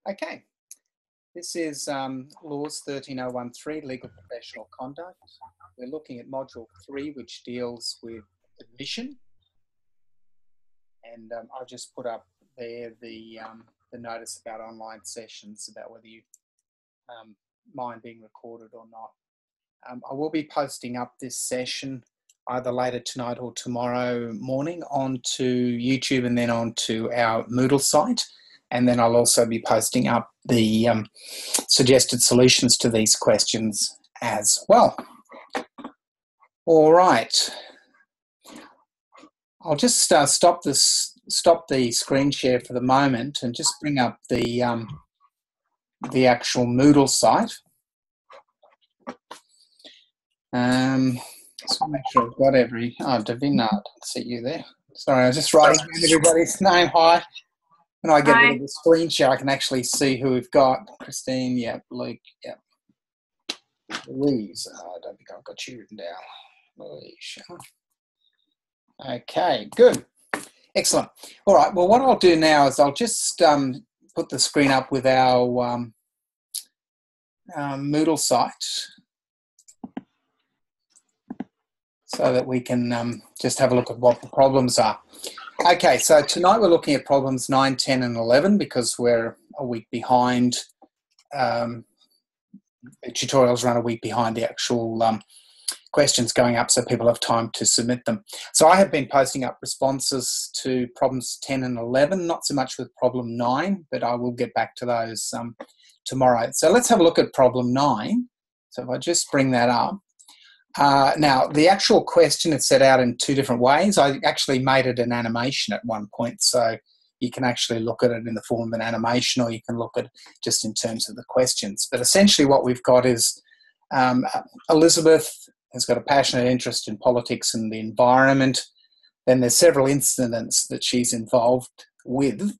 Okay, this is LAWS 13013, Legal Professional Conduct. We're looking at Module 3, which deals with admission. And I've just put up there the notice about online sessions, about whether you mind being recorded or not. I will be posting up this session either later tonight or tomorrow morning onto YouTube and then onto our Moodle site. And then I'll also be posting up the suggested solutions to these questions as well. All right. I'll just stop the screen share for the moment and just bring up the actual Moodle site. So make sure I've got Davina, I don't see you there. Sorry, I was just writing down everybody's name. Hi. When I get rid of the screen share, I can actually see who we've got. Christine, yeah. Luke, yeah. Louise, I don't think I've got you written down. Louise. Okay, good. Excellent. All right, well, what I'll do now is I'll just put the screen up with our Moodle site so that we can just have a look at what the problems are. Okay, so tonight we're looking at problems 9, 10 and 11 because we're a week behind. The tutorials run a week behind the actual questions going up so people have time to submit them. So I have been posting up responses to problems 10 and 11, not so much with problem 9, but I will get back to those tomorrow. So let's have a look at problem 9. So if I just bring that up. Now, the actual question is set out in two different ways. I actually made it an animation at one point, so you can actually look at it in the form of an animation or you can look at it just in terms of the questions. But essentially what we've got is Elizabeth has got a passionate interest in politics and the environment. Then there's several incidents that she's involved with.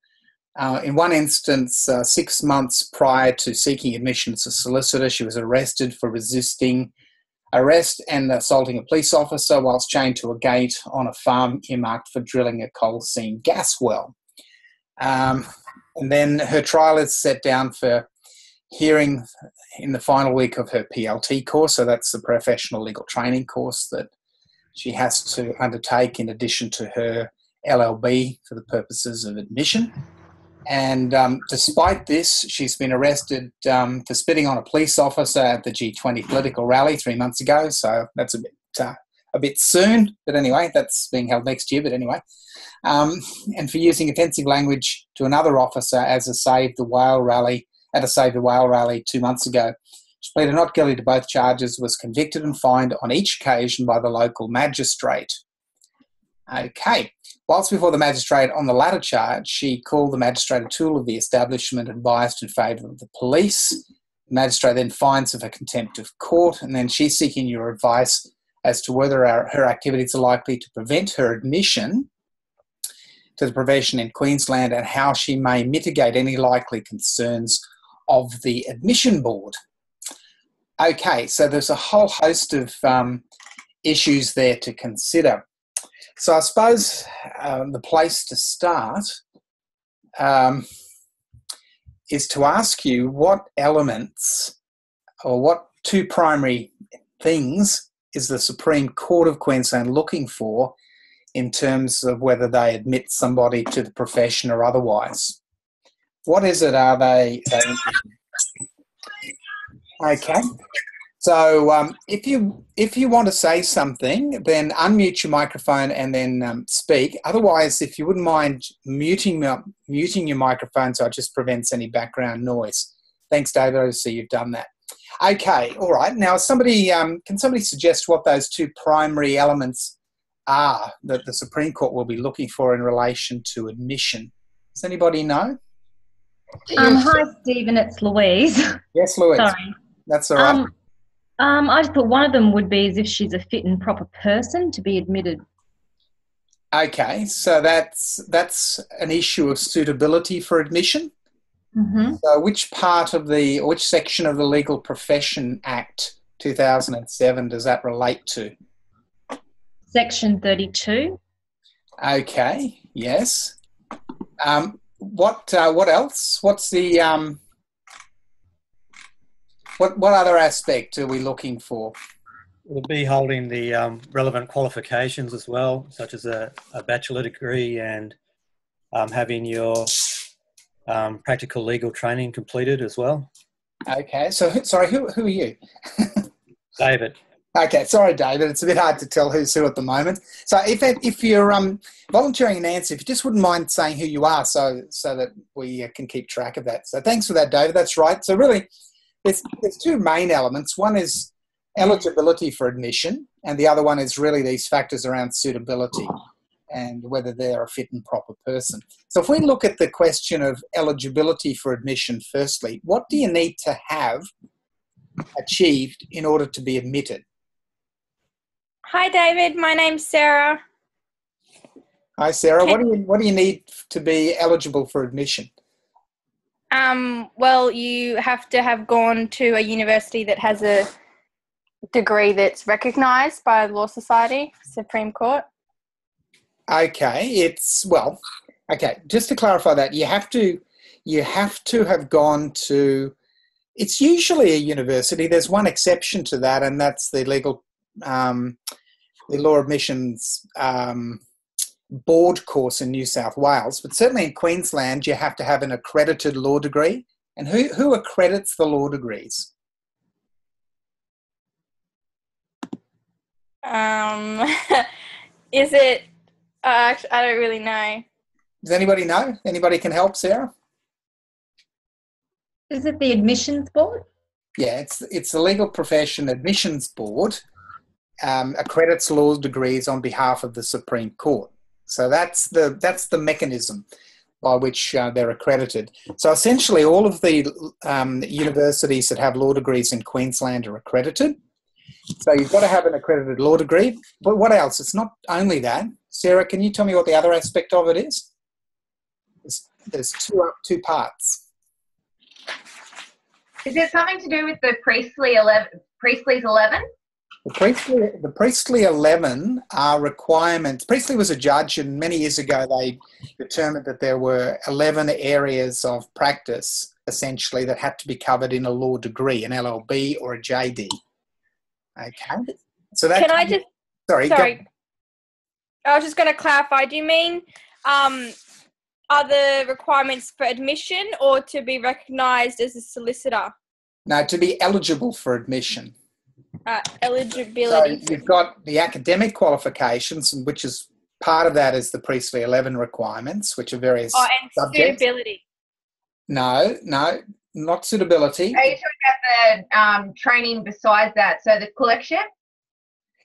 In one instance, 6 months prior to seeking admission as a solicitor, she was arrested for resisting arrest and assaulting a police officer whilst chained to a gate on a farm earmarked for drilling a coal seam gas well. And then her trial is set down for hearing in the final week of her PLT course, so that's the professional legal training course that she has to undertake in addition to her LLB for the purposes of admission. And despite this, she's been arrested for spitting on a police officer at the G20 political rally 3 months ago. So that's a bit soon, but anyway, that's being held next year. But anyway, and for using offensive language to another officer as a Save the Whale rally at a Save the Whale rally 2 months ago. She pleaded not guilty to both charges, was convicted and fined on each occasion by the local magistrate. Okay. Whilst before the magistrate on the latter charge, she called the magistrate a tool of the establishment and biased in favour of the police. The magistrate then fines her for contempt of court, and then she's seeking your advice as to whether her activities are likely to prevent her admission to the profession in Queensland and how she may mitigate any likely concerns of the admission board. Okay, so there's a whole host of issues there to consider. So I suppose the place to start is to ask you what elements or what two primary things is the Supreme Court of Queensland looking for in terms of whether they admit somebody to the profession or otherwise. What is it are they interested in? Okay. So if you want to say something, then unmute your microphone and then speak. Otherwise, if you wouldn't mind muting your microphone so it just prevents any background noise. Thanks, David. I see you've done that. Okay, all right. Now, can somebody suggest what those two primary elements are that the Supreme Court will be looking for in relation to admission? Does anybody know? Hi, Stephen. It's Louise. Yes, Louise. Sorry. That's all right. I just thought one of them would be as if she's a fit and proper person to be admitted. Okay, so that's an issue of suitability for admission. Mm-hmm. So which section of the Legal Profession Act 2007 does that relate to? Section 32. Okay, yes. What else? What's the what other aspect are we looking for? We'll be holding the relevant qualifications as well, such as a bachelor degree and having your practical legal training completed as well. Okay, so sorry, who are you? David. Okay, sorry, David. It's a bit hard to tell who's who at the moment. So if you're volunteering an answer, if you just wouldn't mind saying who you are, so that we can keep track of that. So thanks for that, David. That's right. So really, there's two main elements. One is eligibility for admission, and the other one is really these factors around suitability and whether they're a fit and proper person. So if we look at the question of eligibility for admission firstly, what do you need to have achieved in order to be admitted? Hi, David. My name's Sarah. Hi, Sarah. What do you need to be eligible for admission? Well, you have to have gone to a university that has a degree that's recognised by the Law Society, Supreme Court. Okay, just to clarify that, you have to have gone to, it's usually a university. There's one exception to that, and that's the law admissions board course in New South Wales. But certainly in Queensland, you have to have an accredited law degree. And who accredits the law degrees? Is it? I don't really know. Does anybody know? Anybody can help, Sarah? Is it the admissions board? Yeah, it's the Legal Profession Admissions Board accredits law degrees on behalf of the Supreme Court. So that's the mechanism by which they're accredited. So essentially, all of the universities that have law degrees in Queensland are accredited. So you've got to have an accredited law degree. But what else? It's not only that. Sarah, can you tell me what the other aspect of it is? There's two parts. Is it something to do with the Priestley's 11? The Priestley 11 are requirements. Priestley was a judge, and many years ago they determined that there were 11 areas of practice, essentially, that had to be covered in a law degree, an LLB or a JD. Okay. So that. Can I just? Sorry. I was just going to clarify. Do you mean are the requirements for admission or to be recognised as a solicitor? No, to be eligible for admission. Eligibility. So you've got the academic qualifications, which is part of that is the Priestley 11 requirements, which are various and subjects. Suitability. No, not suitability. Are you talking about the training besides that? So the collection?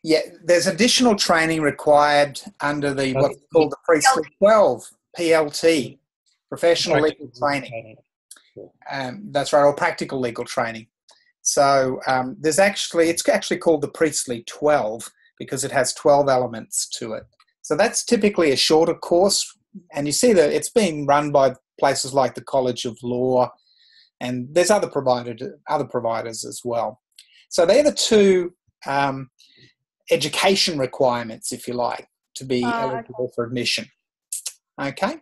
Yeah, there's additional training required under the what's called the Priestley 12 PLT, professional legal training. That's right, or practical legal training. So it's actually called the Priestley 12 because it has 12 elements to it. So that's typically a shorter course, and you see that it's being run by places like the College of Law, and there's other providers as well. So they're the two education requirements, if you like, to be eligible for admission. Okay.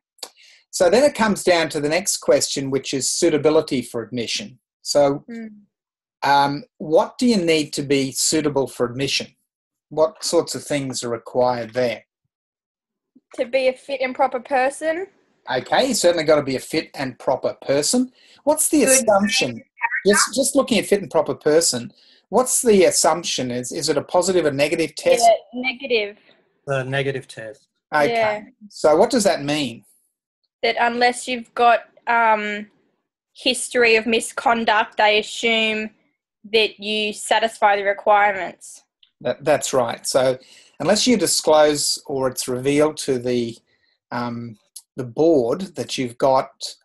So then it comes down to the next question, which is suitability for admission. So what do you need to be suitable for admission? What sorts of things are required there? To be a fit and proper person. Okay, you certainly got to be a fit and proper person. What's the assumption? Just looking at fit and proper person, what's the assumption? Is it a positive or negative test? Yeah, negative. The negative test. Okay. Yeah. So what does that mean? That unless you've got history of misconduct, I assume that you satisfy the requirements. That's right. So unless you disclose or it's revealed to the board that you've got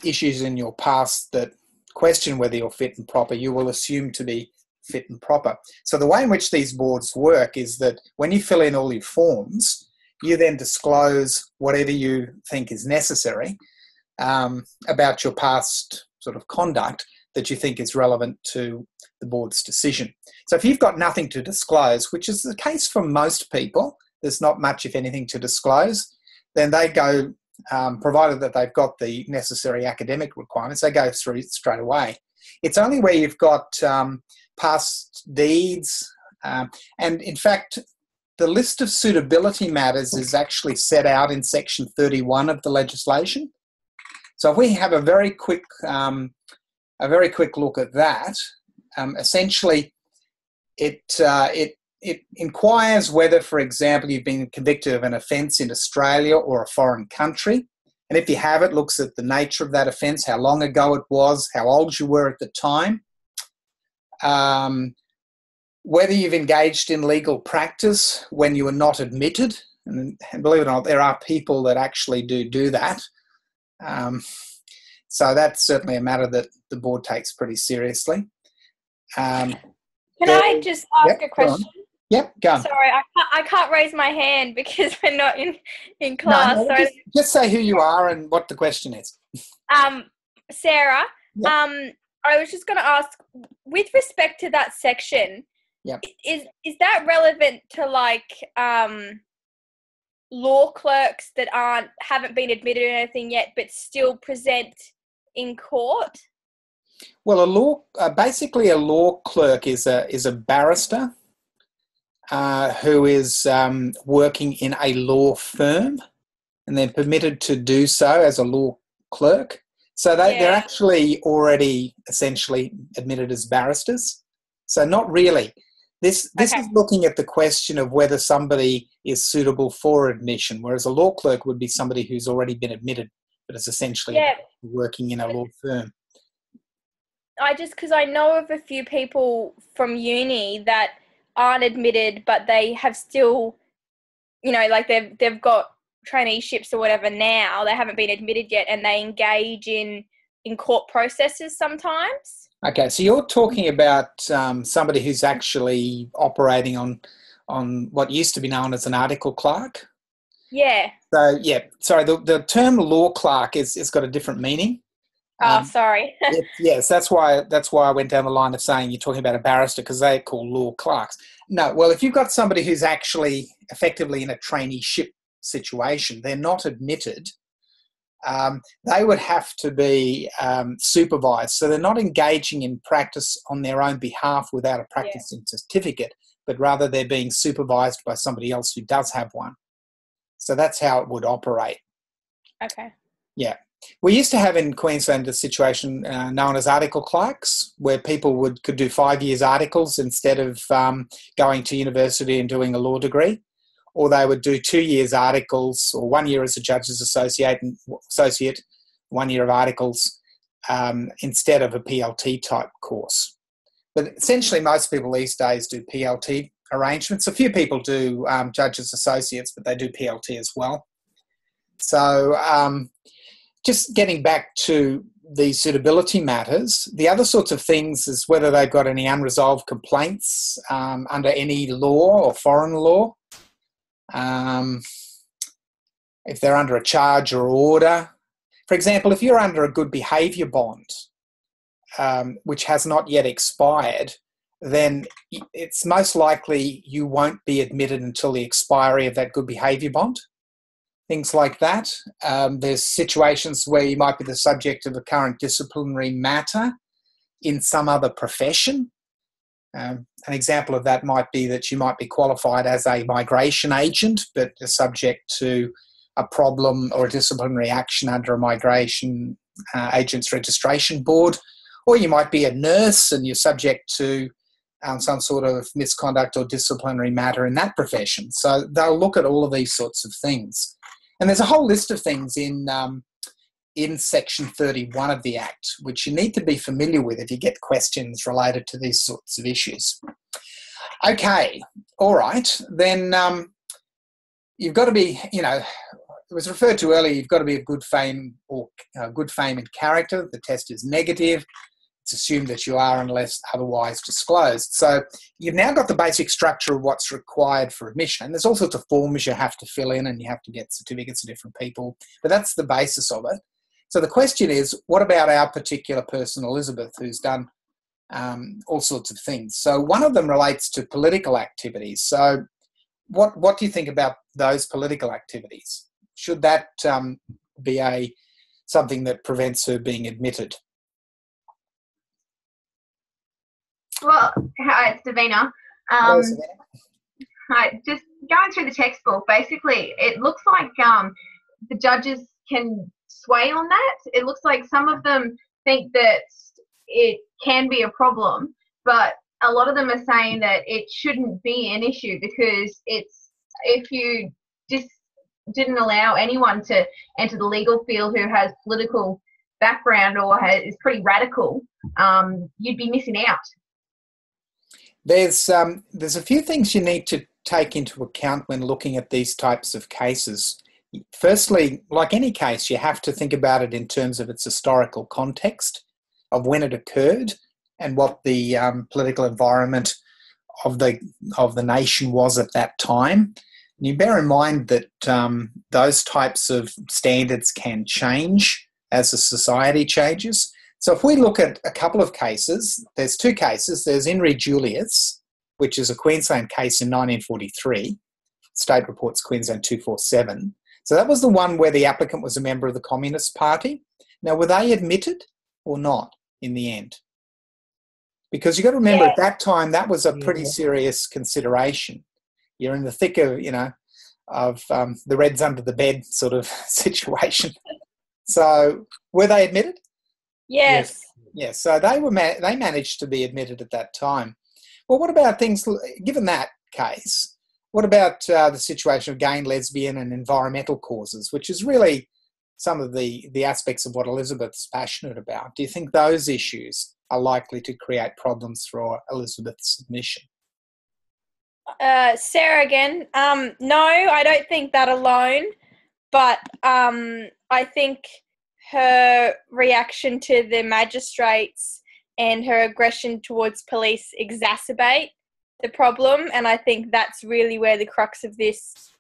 issues in your past that question whether you're fit and proper, you will assume to be fit and proper. So the way in which these boards work is that when you fill in all your forms, you then disclose whatever you think is necessary about your past sort of conduct that you think is relevant to the board's decision. So if you've got nothing to disclose, which is the case for most people, there's not much, if anything, to disclose, then they go provided that they've got the necessary academic requirements, they go through straight away. It's only where you've got past deeds, and in fact, the list of suitability matters is actually set out in section 31 of the legislation. So if we have a very quick look at that, essentially it inquires whether, for example, you've been convicted of an offence in Australia or a foreign country. And if you have, it looks at the nature of that offence, how long ago it was, how old you were at the time, whether you've engaged in legal practice when you were not admitted. And believe it or not, there are people that actually do that. So that's certainly a matter that the board takes pretty seriously. Can I just ask a question? Yep, go on. Sorry, I can't raise my hand because we're not in class. No, so just say who you are and what the question is. Sarah, Yep. I was just going to ask, with respect to that section, Yep. is that relevant to like law clerks that haven't been admitted or anything yet, but still present in court? Well, basically a law clerk is a barrister who is working in a law firm, and they're permitted to do so as a law clerk. So they're actually already essentially admitted as barristers. So not really. This is looking at the question of whether somebody is suitable for admission, whereas a law clerk would be somebody who's already been admitted but is essentially working in a law firm. Because I know of a few people from uni that aren't admitted, but they have still, like they've got traineeships or whatever now. They haven't been admitted yet, and they engage in court processes sometimes. Okay, so you're talking about somebody who's actually operating on what used to be known as an article clerk? Yeah. So, sorry, the term law clerk is got a different meaning. Sorry. Yes, that's why I went down the line of saying you're talking about a barrister, because they're called law clerks. No, well, if you've got somebody who's actually effectively in a traineeship situation, they're not admitted. They would have to be supervised. So they're not engaging in practice on their own behalf without a practicing certificate, but rather they're being supervised by somebody else who does have one. So that's how it would operate. Okay. Yeah. We used to have in Queensland a situation known as article clerks, where people could do 5 years articles instead of going to university and doing a law degree, or they would do 2 years articles, or 1 year as a judge's associate, 1 year of articles instead of a PLT type course. But essentially most people these days do PLT arrangements. A few people do judge's associates, but they do PLT as well. So just getting back to the suitability matters, the other sorts of things is whether they've got any unresolved complaints under any law or foreign law. If they're under a charge or order. For example, if you're under a good behaviour bond, which has not yet expired, then it's most likely you won't be admitted until the expiry of that good behaviour bond. Things like that. There's situations where you might be the subject of a current disciplinary matter in some other profession. An example of that might be that you might be qualified as a migration agent, but are subject to a problem or a disciplinary action under a migration agents registration board. Or you might be a nurse and you're subject to some sort of misconduct or disciplinary matter in that profession. So they'll look at all of these sorts of things. And there's a whole list of things in Section 31 of the Act, which you need to be familiar with if you get questions related to these sorts of issues. Okay, all right, then you've got to be, it was referred to earlier, you've got to be of good fame or good fame and character. The test is negative. It's assumed that you are unless otherwise disclosed. So you've now got the basic structure of what's required for admission. And there's all sorts of forms you have to fill in and you have to get certificates of different people, but that's the basis of it. So the question is, what about our particular person, Elizabeth, who's done all sorts of things? So one of them relates to political activities. So what do you think about those political activities? Should that be something that prevents her being admitted? Well, hi, it's Davina. Hello, Savannah. Hi, just going through the textbook, basically, it looks like the judges can sway on that. It looks like some of them think that it can be a problem, but a lot of them are saying that it shouldn't be an issue because if you just didn't allow anyone to enter the legal field who has political background or is pretty radical, you'd be missing out. There's a few things you need to take into account when looking at these types of cases. Firstly, like any case, you have to think about it in terms of its historical context of when it occurred and what the political environment of the nation was at that time. And you bear in mind that those types of standards can change as the society changes. So if we look at a couple of cases, there's two cases. There's In re Julius, which is a Queensland case in 1943, State Reports Queensland 247. So that was the one where the applicant was a member of the Communist Party. Now, were they admitted or not in the end? Because you've got to remember at that time, that was a pretty serious consideration. You're in the thick of, of the Reds under the bed sort of situation. So were they admitted? Yes. Yes. So they managed to be admitted at that time. Well, what about things, given that case, what about the situation of gay and lesbian and environmental causes, which is really some of the aspects of what Elizabeth's passionate about? Do you think those issues are likely to create problems for Elizabeth's admission? Sarah again. No, I don't think that alone, but I think her reaction to the magistrates and her aggression towards police exacerbate the problem, and I think that's really where the crux of this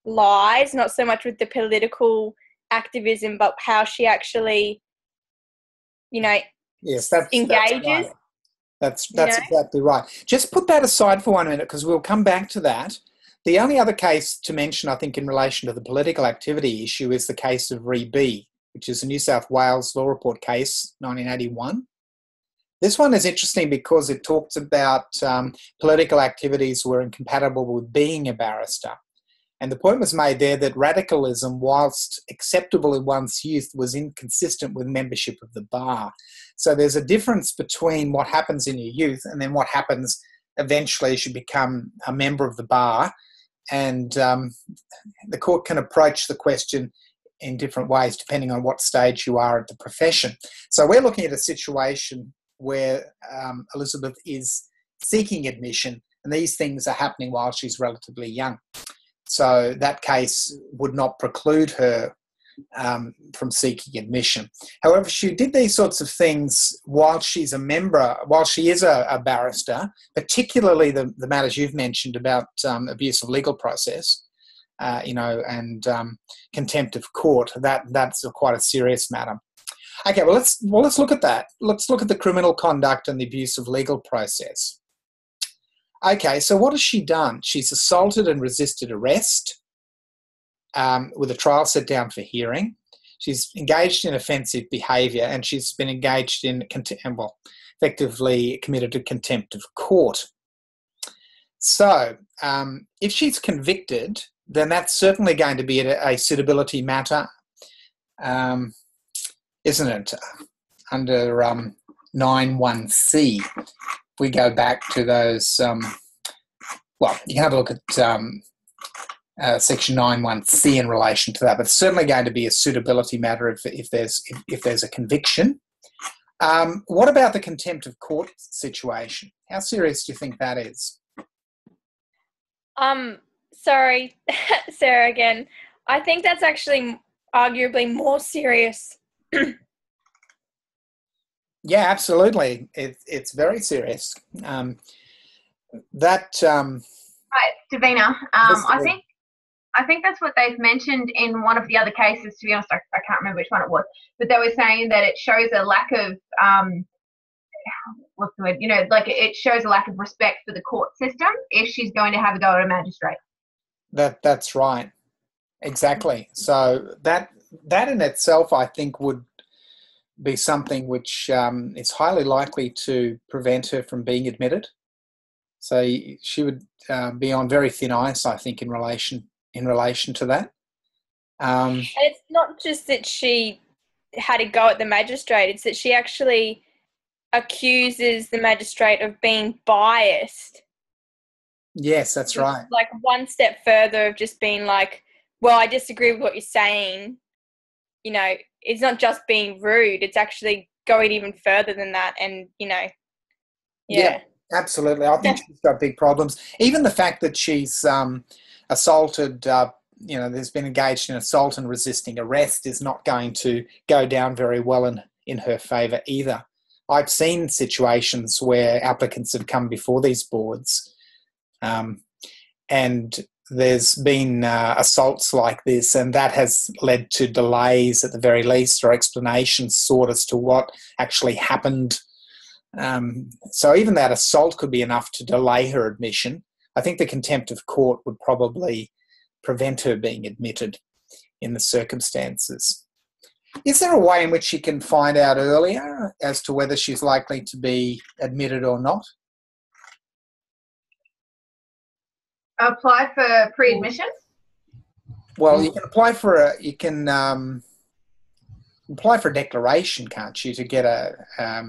lies, not so much with the political activism, but how she actually, yes, engages. That's exactly right. Just put that aside for 1 minute because we'll come back to that. The only other case to mention, I think, in relation to the political activity issue is the case of Re B, which is a New South Wales Law Report case, 1981. This one is interesting because it talks about political activities were incompatible with being a barrister. And the point was made there that radicalism, whilst acceptable in one's youth, was inconsistent with membership of the bar. So there's a difference between what happens in your youth and then what happens eventually as you become a member of the bar. And the court can approach the question in different ways depending on what stage you are at the profession. So we're looking at a situation where Elizabeth is seeking admission, and these things are happening while she's relatively young. So that case would not preclude her from seeking admission. However, she did these sorts of things while she's while she is a barrister, particularly the matters you've mentioned about abuse of legal process, and contempt of court. That's quite a serious matter. Okay, well let's look at that. Let's look at the criminal conduct and the abuse of legal process. Okay, so what has she done? She's assaulted and resisted arrest with a trial set down for hearing. She's engaged in offensive behaviour and she's been engaged in, effectively committed to contempt of court. So if she's convicted, then that's certainly going to be a suitability matter, isn't it? Under 91C. We go back to those, you can have a look at section 91C in relation to that, but it's certainly going to be a suitability matter if there's a conviction. What about the contempt of court situation? How serious do you think that is? Sorry, Sarah again. I think that's actually arguably more serious. Yeah, absolutely. It's very serious. Right, Davina. I think that's what they've mentioned in one of the other cases. To be honest, I can't remember which one it was, but they were saying that it shows a lack of what's the word? It shows a lack of respect for the court system if she's going to have a go at a magistrate. That's right. Exactly. So that in itself, I think, would be something which is highly likely to prevent her from being admitted. So she would be on very thin ice, I think, in relation to that. And it's not just that she had a go at the magistrate, it's that she actually accuses the magistrate of being biased. Yes, that's right. Like one step further of just being like, well, I disagree with what you're saying. You know, it's not just being rude, it's actually going even further than that. And, you know, yeah. Absolutely. I think she's got big problems. Even the fact that she's assaulted, there's been engaged in assault and resisting arrest is not going to go down very well in her favour either. I've seen situations where applicants have come before these boards and there's been assaults like this, and that has led to delays at the very least, or explanations sought as to what actually happened. So even that assault could be enough to delay her admission. I think the contempt of court would probably prevent her being admitted in the circumstances. Is there a way in which she can find out earlier as to whether she's likely to be admitted or not? Apply for pre-admission? Well, you can apply for a declaration, can't you, to get a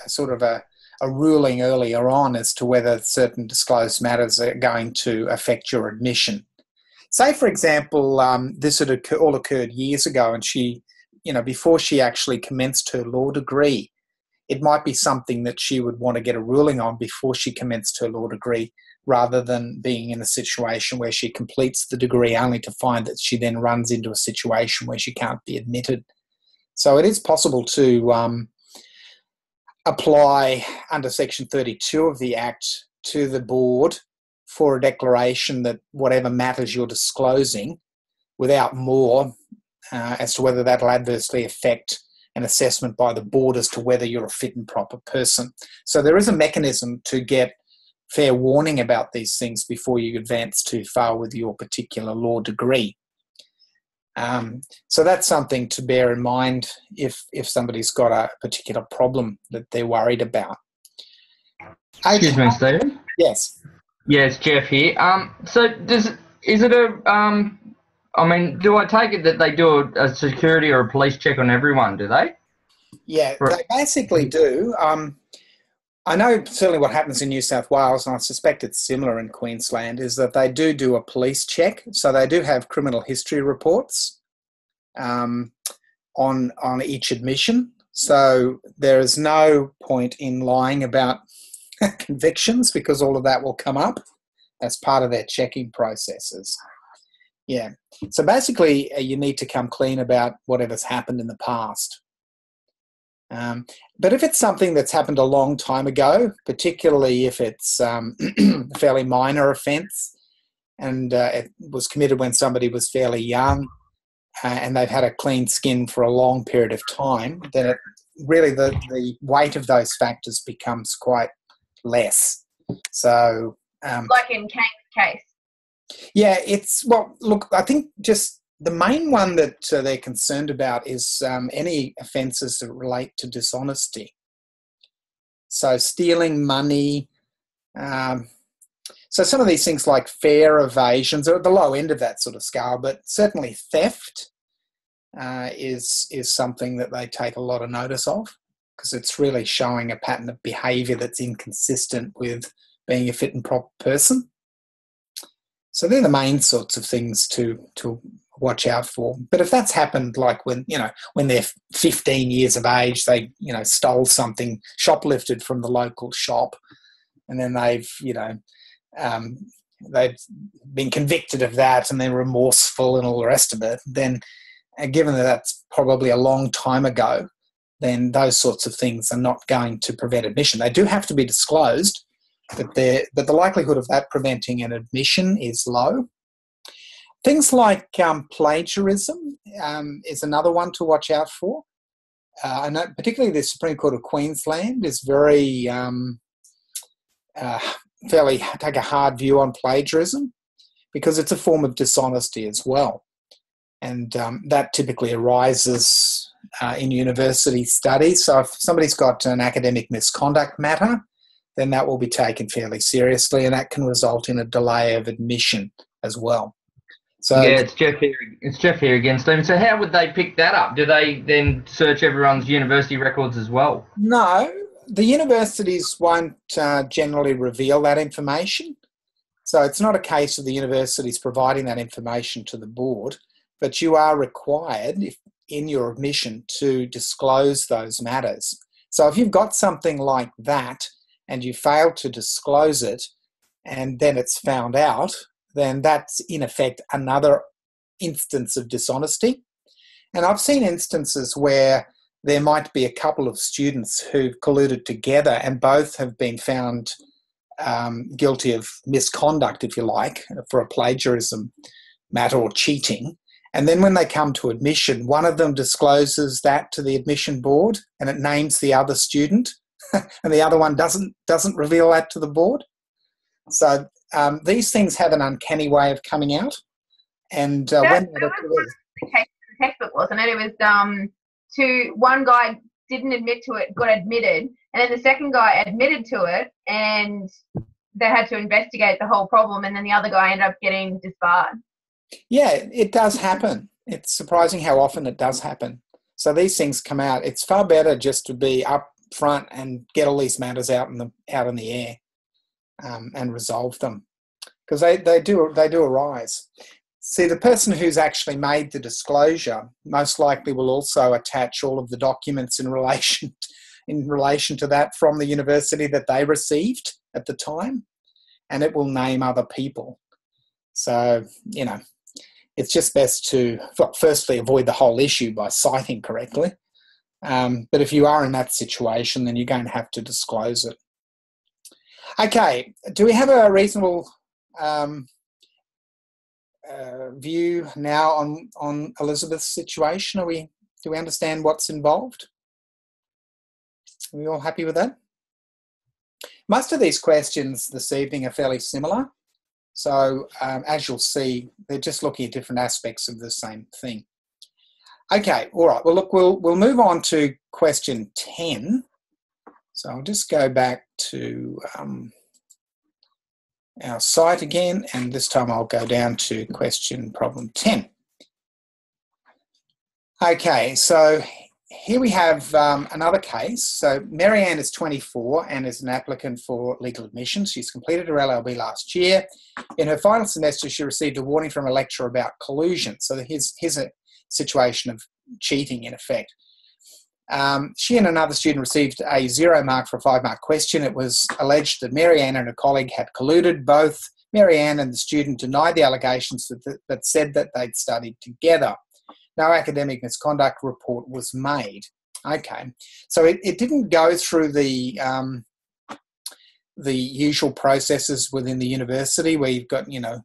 sort of a ruling earlier on as to whether certain disclosed matters are going to affect your admission. Say, for example, this had all occurred years ago, and she, before she actually commenced her law degree, it might be something that she would want to get a ruling on before she commenced her law degree, rather than being in a situation where she completes the degree only to find that she then runs into a situation where she can't be admitted. So it is possible to apply under Section 32 of the Act to the board for a declaration that whatever matters you're disclosing, without more, as to whether that will adversely affect an assessment by the board as to whether you're a fit and proper person. So there is a mechanism to get fair warning about these things before you advance too far with your particular law degree. So that's something to bear in mind if somebody's got a particular problem that they're worried about. Excuse me, Stephen. Yes. Yes, Jeff here. So do I take it that they do a security or a police check on everyone, do they? Yeah, they basically do. I know certainly what happens in New South Wales, and I suspect it's similar in Queensland, is that they do a police check. So they do have criminal history reports on each admission. So there is no point in lying about convictions, because all of that will come up as part of their checking processes. Yeah. So basically, you need to come clean about whatever's happened in the past. But if it's something that's happened a long time ago, particularly if it's a fairly minor offence and it was committed when somebody was fairly young and they've had a clean skin for a long period of time, then really the weight of those factors becomes quite less. So, like in Kane's case. Yeah, I think just the main one that they're concerned about is any offences that relate to dishonesty. So stealing money. So some of these things like fare evasions are at the low end of that sort of scale, but certainly theft is something that they take a lot of notice of, because it's really showing a pattern of behaviour that's inconsistent with being a fit and proper person. So they're the main sorts of things to watch out for. But if that's happened, like when they're 15 years of age, they stole something, shoplifted from the local shop, and then they've been convicted of that, and they're remorseful and all the rest of it, then given that that's probably a long time ago, then those sorts of things are not going to prevent admission. They do have to be disclosed, but the likelihood of that preventing an admission is low. Things like plagiarism is another one to watch out for. I know particularly the Supreme Court of Queensland is very fairly take a hard view on plagiarism, because it's a form of dishonesty as well. And that typically arises in university studies. So if somebody's got an academic misconduct matter, then that will be taken fairly seriously, and that can result in a delay of admission as well. So yeah, it's Jeff here. It's Jeff here again, Stephen. So how would they pick that up? Do they then search everyone's university records as well? no, the universities won't generally reveal that information. So it's not a case of the universities providing that information to the board, but you are required in your admission to disclose those matters. So if you've got something like that and you fail to disclose it and then it's found out, then that's in effect another instance of dishonesty. And I've seen instances where there might be a couple of students who've colluded together and both have been found guilty of misconduct, if you like, for a plagiarism matter or cheating. And then when they come to admission, one of them discloses that to the admission board and it names the other student and the other one doesn't reveal that to the board. So these things have an uncanny way of coming out. And that was the case in the textbook, wasn't it? It was one guy didn't admit to it, got admitted, and then the second guy admitted to it, and they had to investigate the whole problem, and then the other guy ended up getting disbarred. Yeah, it does happen. It's surprising how often it does happen. So these things come out. It's far better just to be up front and get all these matters out in the air and resolve them, because they do arise. See, the person who's actually made the disclosure most likely will also attach all of the documents in relation to that from the university that they received at the time, and it will name other people. So, it's just best to, firstly, avoid the whole issue by citing correctly. But if you are in that situation, then you're going to have to disclose it. Okay, do we have a reasonable view now on Elizabeth's situation? Do we understand what's involved? Are we all happy with that? Most of these questions this evening are fairly similar. So as you'll see, they're just looking at different aspects of the same thing. Okay, all right. Well, look, we'll move on to question 10. So I'll just go back to our site again, and this time I'll go down to problem 10. Okay, so here we have another case. So Marianne is 24 and is an applicant for legal admission. She's completed her LLB last year. In her final semester, she received a warning from a lecturer about collusion. So here's a situation of cheating in effect. She and another student received a 0 mark for a 5-mark question. It was alleged that Marianne and her colleague had colluded. Both Marianne and the student denied the allegations but said that they'd studied together. No academic misconduct report was made. Okay, so it didn't go through the usual processes within the university where you've got, an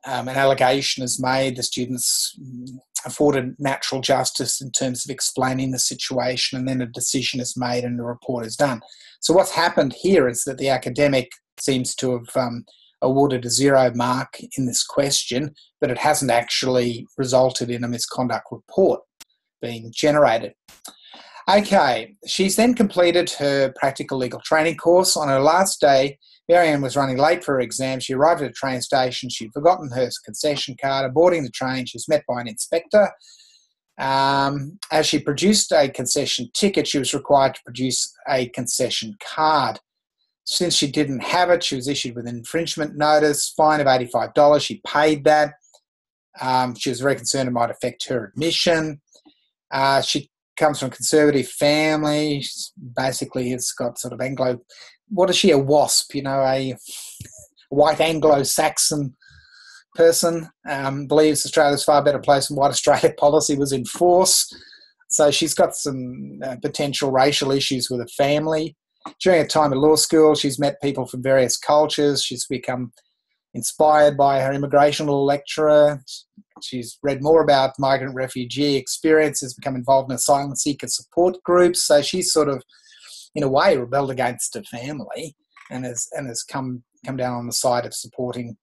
allegation is made, the students afforded natural justice in terms of explaining the situation, and then a decision is made and a report is done. So what's happened here is that the academic seems to have awarded a 0 mark in this question, but it hasn't actually resulted in a misconduct report being generated. Okay, she's then completed her practical legal training course. On her last day, Marianne was running late for her exam. She arrived at a train station. She'd forgotten her concession card. Boarding the train, she was met by an inspector. As she produced a concession ticket, she was required to produce a concession card. Since she didn't have it, she was issued with an infringement notice, fine of $85. She paid that. She was very concerned it might affect her admission. She comes from a conservative family. She's basically has got sort of Anglo, what is she, a WASP, a white Anglo-Saxon person, believes Australia's a far better place than white Australia policy was in force. So she's got some potential racial issues with her family. During her time at law school, she's met people from various cultures. She's become inspired by her immigration law lecturer. She's read more about migrant refugee experiences, become involved in asylum seeker support groups. So she's sort of, in a way, rebelled against her family and has come down on the side of supporting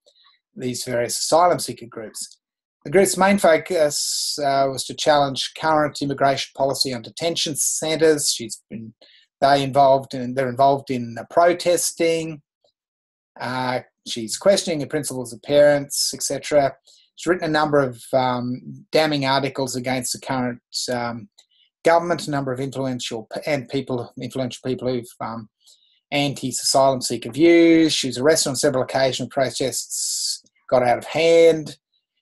these various asylum seeker groups. The group's main focus was to challenge current immigration policy on detention centres. They're involved in protesting. She's questioning the principles of parents, etc. She's written a number of damning articles against the current government, a number of influential people who've anti-asylum seeker views. She was arrested on several occasions. Protests got out of hand.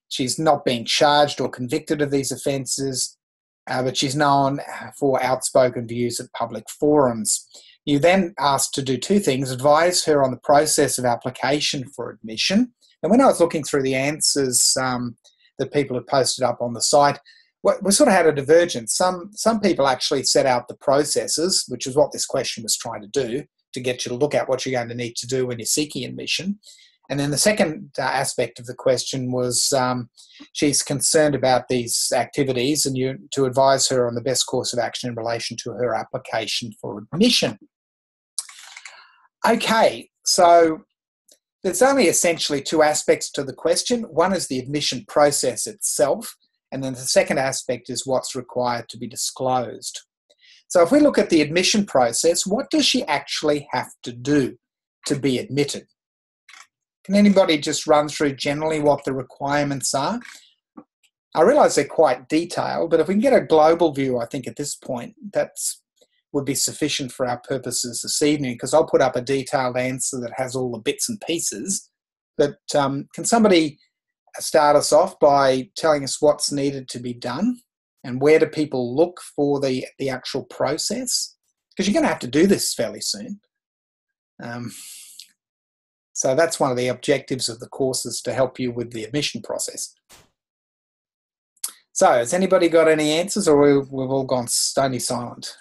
She's not being charged or convicted of these offences, but she's known for outspoken views at public forums. You then asked to do two things: advise her on the process of application for admission. And when I was looking through the answers that people had posted up on the site, we sort of had a divergence. Some people actually set out the processes, which is what this question was trying to do, to get you to look at what you're going to need to do when you're seeking admission. And then the second aspect of the question was she's concerned about these activities and you to advise her on the best course of action in relation to her application for admission. Okay, so there's only essentially two aspects to the question. One is the admission process itself, and then the second aspect is what's required to be disclosed. So if we look at the admission process, what does she actually have to do to be admitted? Can anybody just run through generally what the requirements are? I realise they're quite detailed, but if we can get a global view, I think at this point, that would be sufficient for our purposes this evening, because I'll put up a detailed answer that has all the bits and pieces. But can somebody start us off by telling us what's needed to be done and where do people look for the actual process? Because you're going to have to do this fairly soon. So that's one of the objectives of the courses, to help you with the admission process. So has anybody got any answers, or we've all gone stony silent?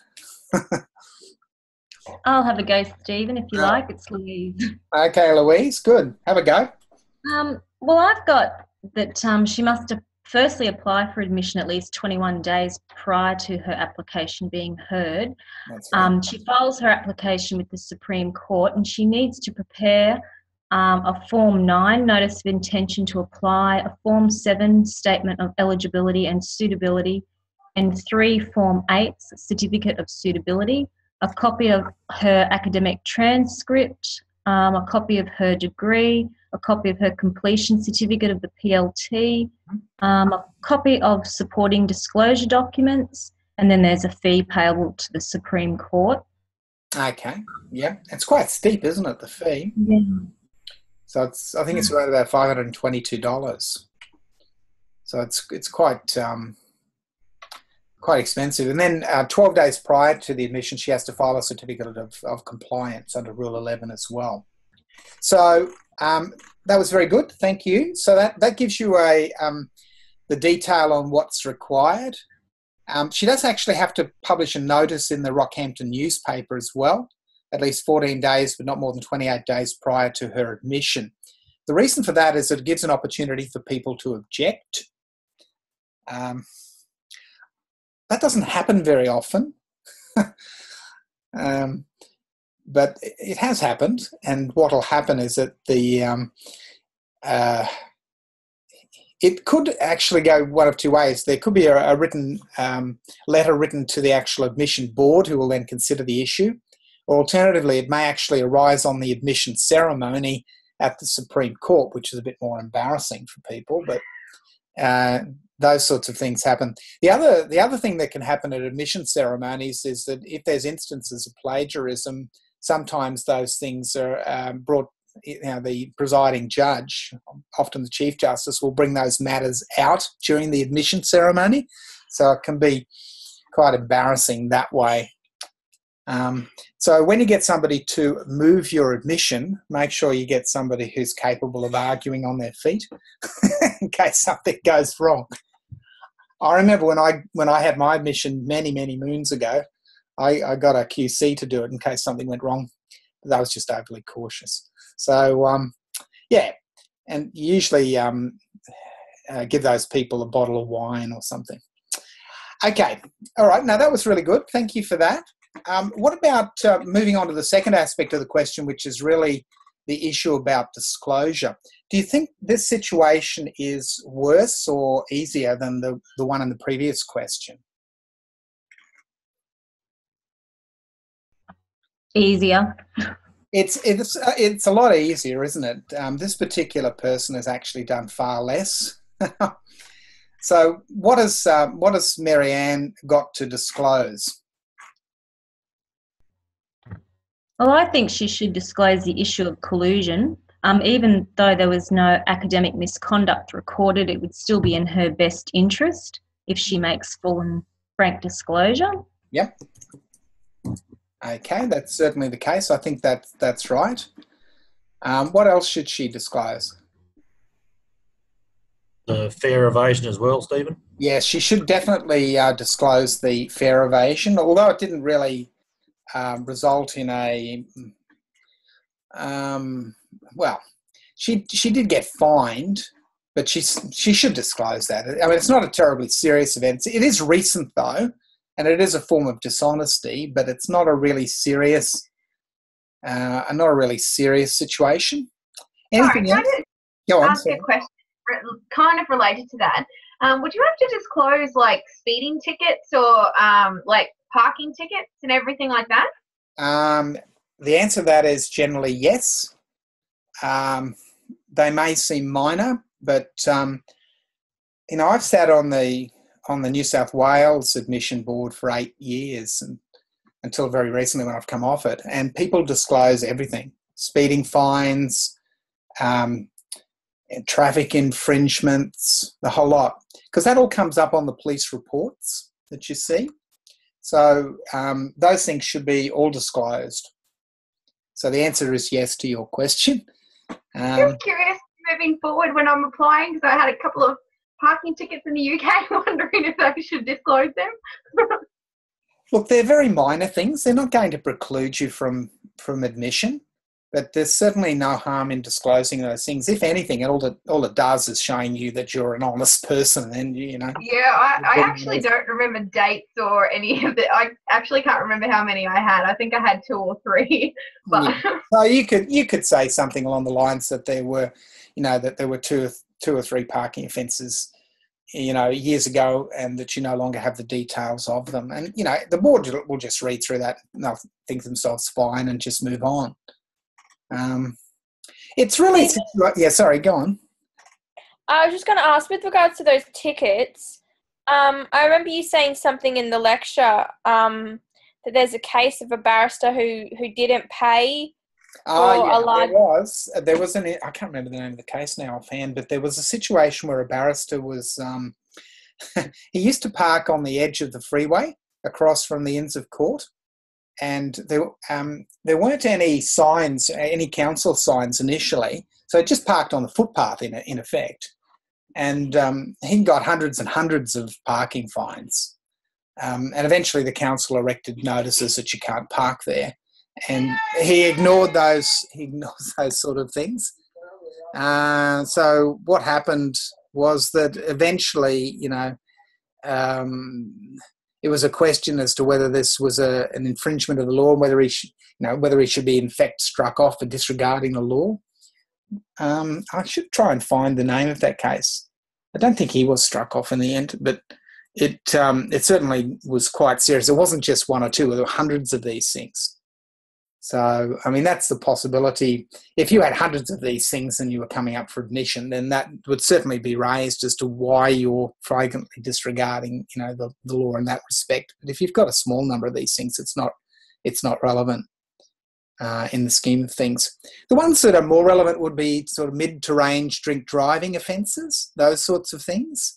I'll have a go, Stephen, if you like. It's Louise. Okay, Louise, good. Have a go. Well, I've got that she must firstly apply for admission at least 21 days prior to her application being heard. She files her application with the Supreme Court, and she needs to prepare a Form 9, Notice of Intention to Apply, a Form 7, Statement of Eligibility and Suitability, and 3 Form 8s, Certificate of Suitability, a copy of her academic transcript, a copy of her degree, a copy of her completion certificate of the PLT, a copy of supporting disclosure documents, and then there's a fee payable to the Supreme Court. Okay, yeah. It's quite steep, isn't it, the fee? Yeah. So I think it's around about $522. So it's quite expensive. And then 12 days prior to the admission, she has to file a certificate of compliance under Rule 11 as well. So that was very good. Thank you. So that gives you the detail on what's required. She does actually have to publish a notice in the Rockhampton newspaper as well, at least 14 days, but not more than 28 days prior to her admission. The reason for that is that it gives an opportunity for people to object. That doesn't happen very often, but it has happened. And what will happen is that it could actually go one of two ways. There could be a written letter written to the actual admission board, who will then consider the issue. Or alternatively, it may actually arise on the admission ceremony at the Supreme Court, which is a bit more embarrassing for people, but those sorts of things happen. The other thing that can happen at admission ceremonies is that if there's instances of plagiarism, sometimes those things are brought, the presiding judge, often the Chief Justice, will bring those matters out during the admission ceremony. So it can be quite embarrassing that way. So when you get somebody to move your admission, make sure you get somebody who's capable of arguing on their feet in case something goes wrong. I remember when I had my admission many moons ago, I got a QC to do it in case something went wrong. But I was just overly cautious. So yeah, and usually give those people a bottle of wine or something. Okay, all right. Now that was really good. Thank you for that. What about moving on to the second aspect of the question, which is really the issue about disclosure. Do you think this situation is worse or easier than the one in the previous question? Easier. It's a lot easier, isn't it? This particular person has actually done far less. So what has Marianne got to disclose? Well, I think she should disclose the issue of collusion. Even though there was no academic misconduct recorded, it would still be in her best interest if she makes full and frank disclosure. Yep. Okay, that's certainly the case. I think that's right. What else should she disclose? The fare evasion as well, Stephen? Yes, she should definitely disclose the fare evasion, although it didn't really result in a... well, she did get fined, but she should disclose that. I mean, it's not a terribly serious event. It is recent, though, and it is a form of dishonesty, but it's not a really serious situation. Anything else? Go on. Ask a question kind of related to that. Would you have to disclose like speeding tickets or like parking tickets and everything like that? The answer to that is generally yes. They may seem minor, but you know, I've sat on the New South Wales admission board for 8 years, and until very recently when I've come off it, and people disclose everything: speeding fines, traffic infringements, the whole lot, because that all comes up on the police reports that you see. So those things should be all disclosed. So the answer is yes to your question. Just curious, moving forward when I'm applying, because I had a couple of parking tickets in the UK, wondering if I should disclose them. Look, they're very minor things. They're not going to preclude you from admission, but there's certainly no harm in disclosing those things. If anything, all it does is showing you that you're an honest person, and you know. Yeah, I actually don't remember dates or any of it. I actually can't remember how many I had. I think I had 2 or 3. But yeah. So you could say something along the lines that there were, you know, that there were two or three parking offences, you know, years ago, and that you no longer have the details of them. And you know, the board will just read through that, and they'll think themselves fine and just move on. It's really, yeah, sorry, go on. I was just going to ask, with regards to those tickets, I remember you saying something in the lecture that there's a case of a barrister who didn't pay. There was I can't remember the name of the case now offhand, but there was a situation where a barrister was, he used to park on the edge of the freeway across from the Inns of Court. And there weren't any signs, any council signs initially, so it just parked on the footpath in effect. And he got hundreds and hundreds of parking fines. And eventually the council erected notices that you can't park there. And he ignored those sort of things. So what happened was that eventually, you know, it was a question as to whether this was an infringement of the law, and whether he should be in fact struck off for disregarding the law. I should try and find the name of that case. I don't think he was struck off in the end, but it certainly was quite serious. It wasn't just 1 or 2; there were hundreds of these things. So, I mean, that's the possibility. If you had hundreds of these things and you were coming up for admission, then that would certainly be raised as to why you're flagrantly disregarding, you know, the law in that respect. But if you've got a small number of these things, it's not relevant in the scheme of things. The ones that are more relevant would be sort of mid to range drink driving offences, those sorts of things.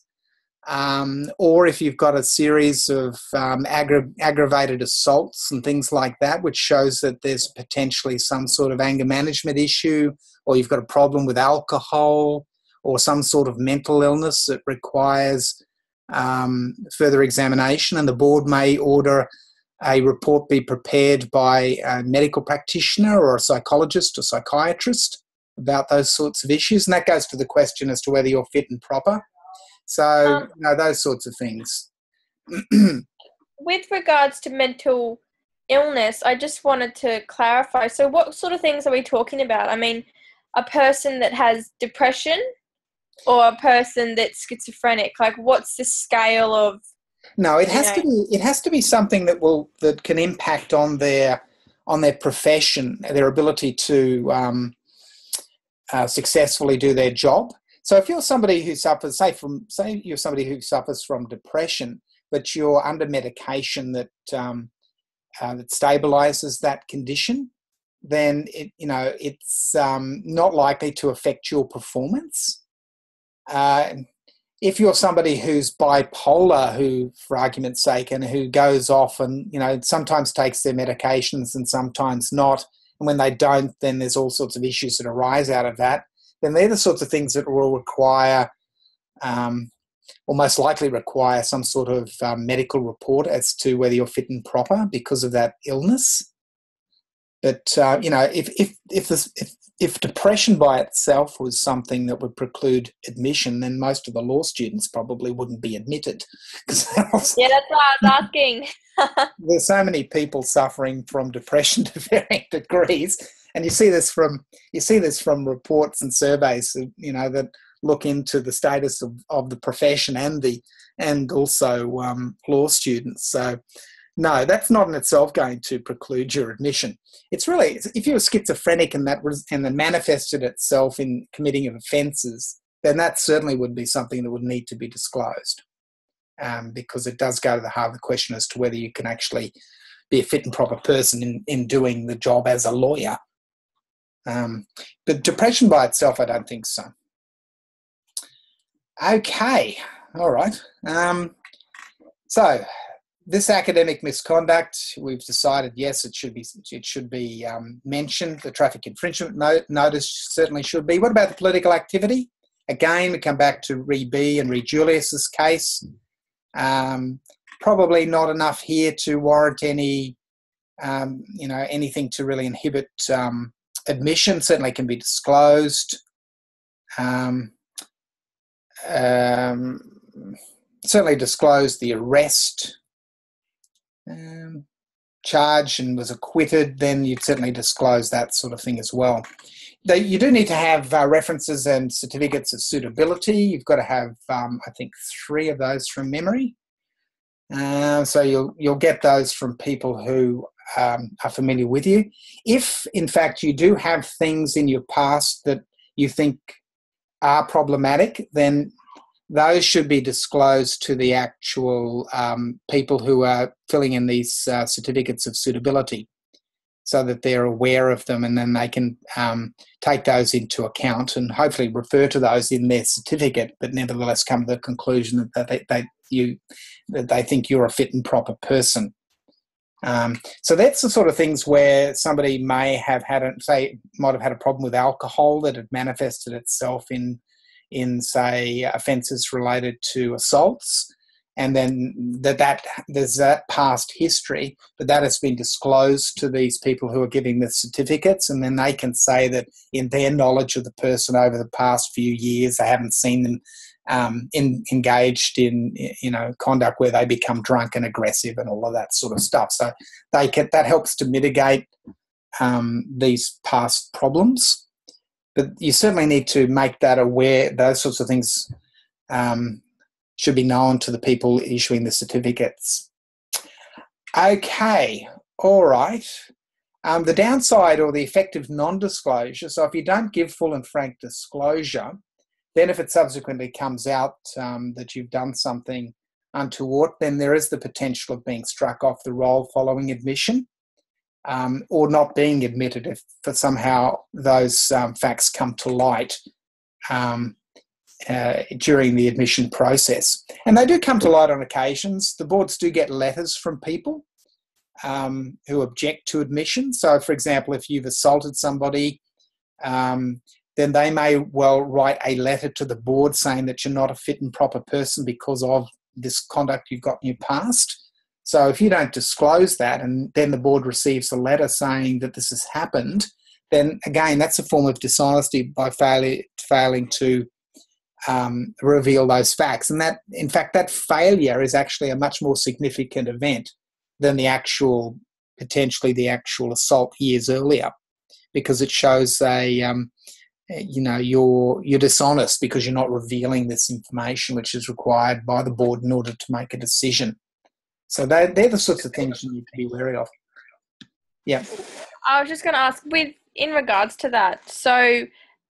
Or if you've got a series of aggravated assaults and things like that, which shows that there's potentially some sort of anger management issue, or you've got a problem with alcohol, or some sort of mental illness that requires further examination, and the board may order a report be prepared by a medical practitioner or a psychologist or psychiatrist about those sorts of issues. And that goes to the question as to whether you're fit and proper. So, you know, those sorts of things. With regards to mental illness, I just wanted to clarify. So what sort of things are we talking about? I mean, a person that has depression or a person that's schizophrenic? Like, what's the scale of? No, it has to be. It has to be something that can impact on their profession, their ability to successfully do their job. So if you're somebody who suffers, say you're somebody who suffers from depression, but you're under medication that stabilizes that condition, then it's not likely to affect your performance. If you're somebody who's bipolar, who, for argument's sake, and who goes off and sometimes takes their medications and sometimes not, and when they don't, then there's all sorts of issues that arise out of that, then they're the sorts of things that will require, or most likely require, some sort of medical report as to whether you're fit and proper because of that illness. But if depression by itself was something that would preclude admission, then most of the law students probably wouldn't be admitted. Yeah, that's why I was asking. There's so many people suffering from depression to varying degrees, and you see this from reports and surveys, that look into the status of the profession and also law students. So, no, that's not in itself going to preclude your admission. It's really, if you're schizophrenic and that manifested itself in committing of offences, then that certainly would be something that would need to be disclosed, because it does go to the heart of the question as to whether you can actually be a fit and proper person in doing the job as a lawyer. But depression by itself, I don't think so. Okay, all right. So this academic misconduct, we've decided, yes, it should be mentioned. The traffic infringement notice certainly should be. What about the political activity? Again, we come back to Re B and Re Julius's case. Probably not enough here to warrant any, anything to really inhibit admission. Certainly can be disclosed. Certainly disclosed the arrest charge and was acquitted, then you'd certainly disclose that sort of thing as well. You do need to have references and certificates of suitability. You've got to have, I think, 3 of those from memory. So you'll get those from people who are familiar with you. If, in fact, you do have things in your past that you think are problematic, then those should be disclosed to the actual people who are filling in these certificates of suitability, so that they're aware of them, and then they can take those into account and hopefully refer to those in their certificate, but nevertheless come to the conclusion that they think you're a fit and proper person. So that's the sort of things where somebody may have might have had a problem with alcohol that had manifested itself in say offences related to assaults, and then there's that past history, but that has been disclosed to these people who are giving the certificates, and then they can say that in their knowledge of the person over the past few years, they haven't seen them engaged in conduct where they become drunk and aggressive and all of that sort of stuff. So that helps to mitigate these past problems. But you certainly need to make that aware. Those sorts of things should be known to the people issuing the certificates. Okay, all right. The downside or the effect of non-disclosure, so if you don't give full and frank disclosure, then if it subsequently comes out that you've done something untoward, then there is the potential of being struck off the roll following admission. Or not being admitted if for somehow those facts come to light during the admission process. And they do come to light on occasions. The boards do get letters from people who object to admission. So, for example, if you've assaulted somebody, then they may well write a letter to the board saying that you're not a fit and proper person because of this conduct you've got in your past. So if you don't disclose that and then the board receives a letter saying that this has happened, then again, that's a form of dishonesty by failing to reveal those facts. And that, in fact, that failure is actually a much more significant event than the actual potentially the actual assault years earlier, because it shows you're dishonest because you're not revealing this information which is required by the board in order to make a decision. So they're the sorts of things you need to be wary of. Yeah. I was just going to ask, in regards to that, so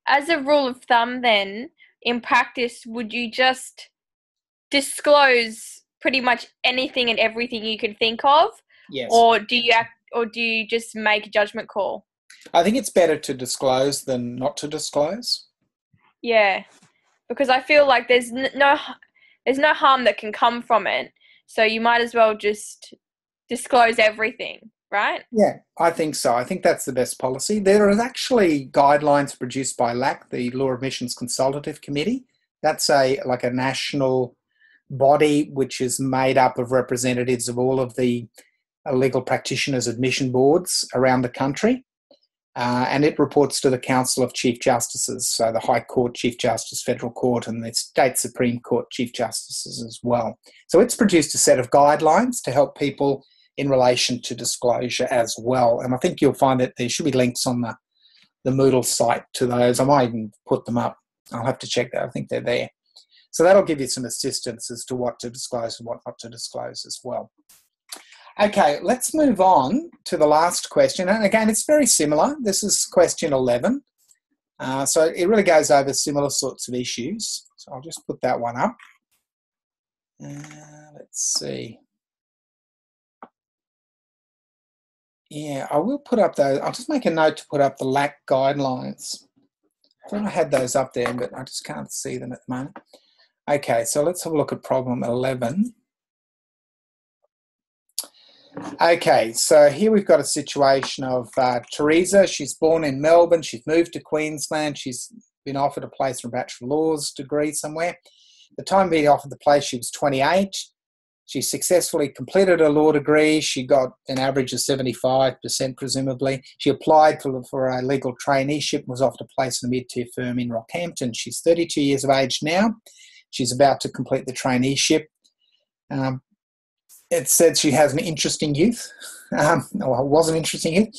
as a rule of thumb then, in practice, would you just disclose pretty much anything and everything you could think of? Yes. Or do you just make a judgment call? I think it's better to disclose than not to disclose. Yeah, because I feel like there's no harm that can come from it, so you might as well just disclose everything, right? Yeah, I think so. I think that's the best policy. There is actually guidelines produced by LAC, the Law Admissions Consultative Committee. That's a national body which is made up of representatives of all of the legal practitioners admission boards around the country. And it reports to the Council of Chief Justices, so the High Court Chief Justice, Federal Court, and the State Supreme Court Chief Justices as well. So it's produced a set of guidelines to help people in relation to disclosure as well. And I think you'll find that there should be links on the Moodle site to those. I might even put them up. I'll have to check that. I think they're there. So that'll give you some assistance as to what to disclose and what not to disclose as well. Okay, let's move on to the last question. And again, it's very similar. This is question 11. So it really goes over similar sorts of issues. So I'll just put that one up. Let's see. Yeah, I will put up those. I'll just make a note to put up the LAC guidelines. I thought I had those up there, but I just can't see them at the moment. Okay, so let's have a look at problem 11. Okay, so here we've got a situation of Teresa. She's born in Melbourne. She's moved to Queensland. She's been offered a place for a Bachelor of Laws degree somewhere. At the time being offered the place, she was 28. She successfully completed her law degree. She got an average of 75%, presumably. She applied for a legal traineeship and was offered a place in a mid-tier firm in Rockhampton. She's 32 years of age now. She's about to complete the traineeship. It said she has an interesting youth, or was an interesting youth,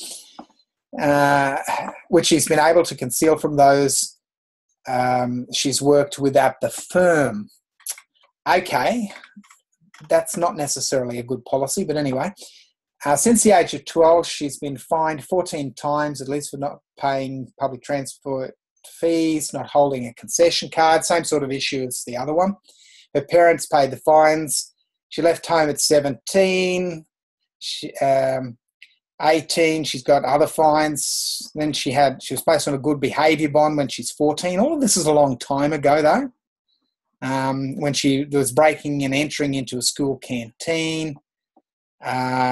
which she's been able to conceal from those she's worked with at the firm. Okay, that's not necessarily a good policy, but anyway. Since the age of 12, she's been fined 14 times, at least for not paying public transport fees, not holding a concession card, same sort of issue as the other one. Her parents paid the fines. She left home at 17, 18, she's got other fines. Then she was placed on a good behaviour bond when she's 14. All of this is a long time ago, though, when she was breaking and entering into a school canteen.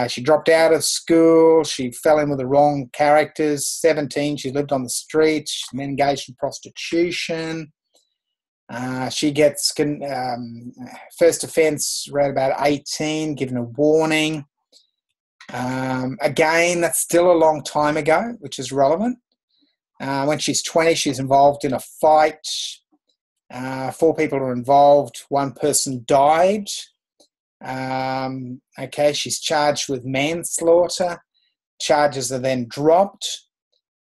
She dropped out of school. She fell in with the wrong characters. 17, she lived on the streets. She's been engaged in prostitution. She gets first offence around about 18, given a warning. Again, that's still a long time ago, which is relevant. When she's 20, she's involved in a fight. 4 people are involved. 1 person died. Okay, she's charged with manslaughter. Charges are then dropped.